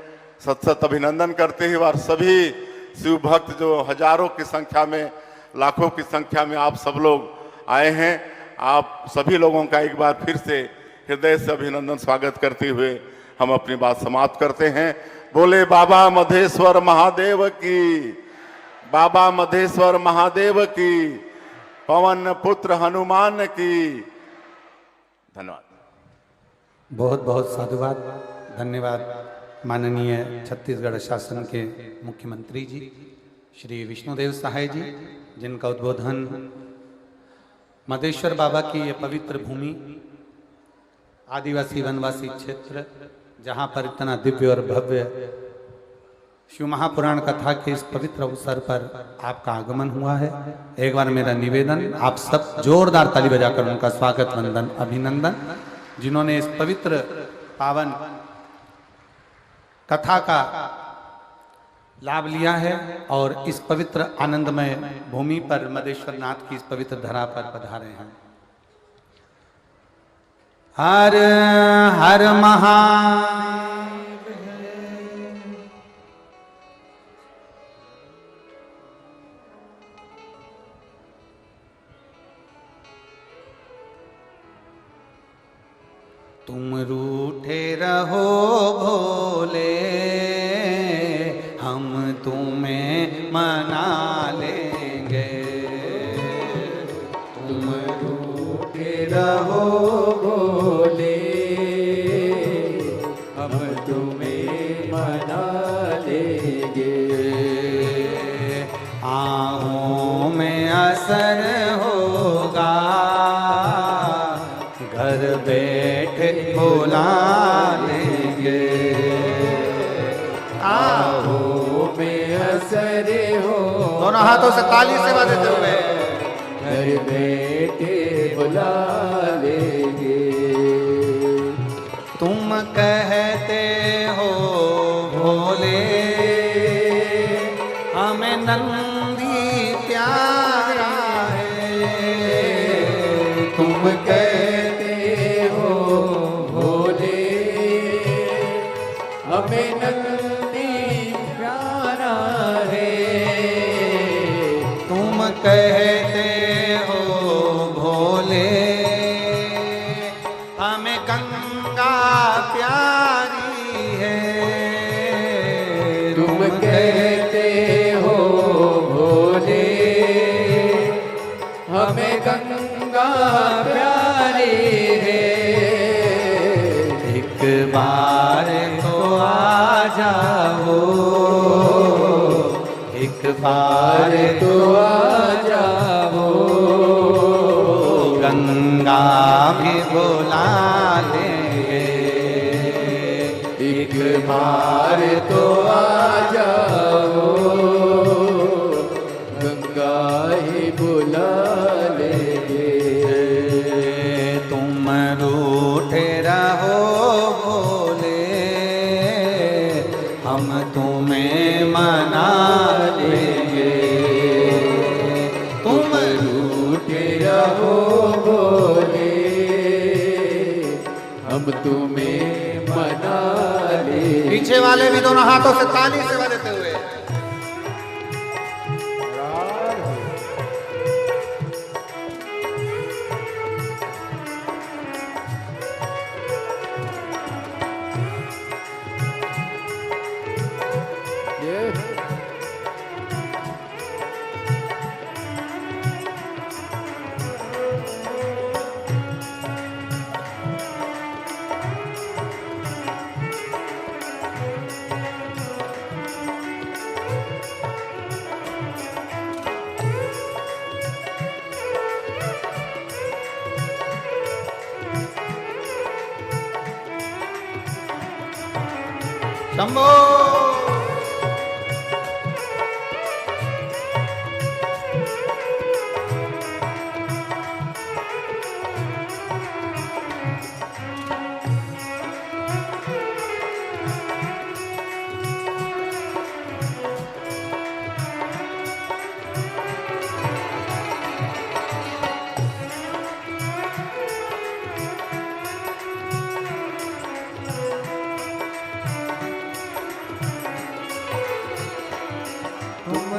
सत अभिनंदन करते हुए, और सभी शिव भक्त जो हजारों की संख्या में, लाखों की संख्या में आप सब लोग आए हैं, आप सभी लोगों का एक बार फिर से हृदय से अभिनंदन, स्वागत करते हुए हम अपनी बात समाप्त करते हैं। बोले बाबा मधेश्वर महादेव की, बाबा मधेश्वर महादेव की, पवन पुत्र हनुमान की। धन्यवाद। बहुत बहुत साधुवाद, धन्यवाद माननीय छत्तीसगढ़ शासन के मुख्यमंत्री जी श्री विष्णुदेव साय जी, जिनका उद्बोधन मधेश्वर बाबा की ये पवित्र भूमि, आदिवासी वनवासी क्षेत्र, जहाँ पर इतना दिव्य और भव्य शिव महापुराण कथा के इस पवित्र अवसर पर आपका आगमन हुआ है। एक बार मेरा निवेदन, आप सब जोरदार ताली बजाकर उनका स्वागत, वंदन, अभिनंदन, जिन्होंने इस पवित्र पावन कथा का लाभ लिया है और इस पवित्र आनंदमय भूमि पर मधेश्वर नाथ की इस पवित्र धरा पर पधारे हैं। हर हर महादेव। तुम रूठे रहो भोले, हम तुम्हें मना लेंगे। तुम रूठे रहो भोले, हम तुम्हें मना लेंगे। आहों में असर होगा, घर बैठे बुला लेंगे। आओ में असर हो, दोनों हाथों से ताली सेवा देते हुए घर बैठे बुला लेंगे। तुम कहते हो भोले, हमें नंदी प्यारा है। तुम कहते हो भोले, हमें नंदी प्यारा है। तुम कहते हो भोले, हमें गंगा प्यारी है। तुम कहते हो भोले, हमें गंगा प्यारी है। एक बार तो आ जाओ, एक बार तो आ जाओ, गंगा भी बुला लेंगे। एक बार तो आ जाओ, गंगा ही बुला लेंगे। तुम रूठे रहो भोले, हम तुम्हें मना लेंगे। तुम रूठे रहो भोले, हम तुम्हें मना लेंगे। पीछे वाले भी दोनों हाथों से ताली सेवा देते हुए शंभो।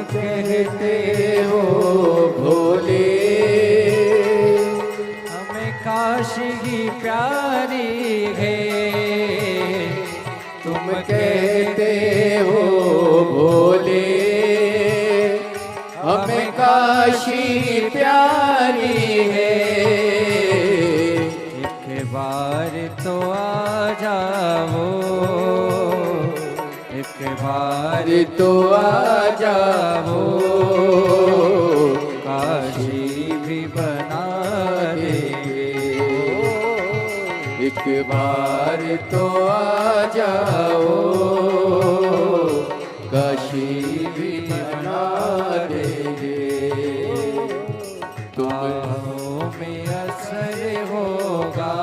कहते हो भोले, हमें काशी की प्यारी है। तुम कहते हमें काशी प्यारी है। एक बार तो आ जाओ, एक बार तो आ जाओ, काशी भी बना देंगे। एक बार तो आ जाओ, काशी भी बना देंगे। तुम में असर होगा,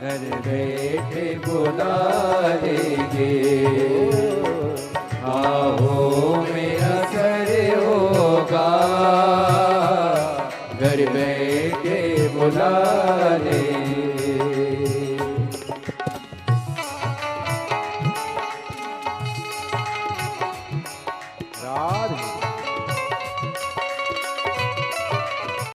घर बैठे बुला लेंगे। आओ में असर होगा, घर बैठे बुला लेंगे। राधे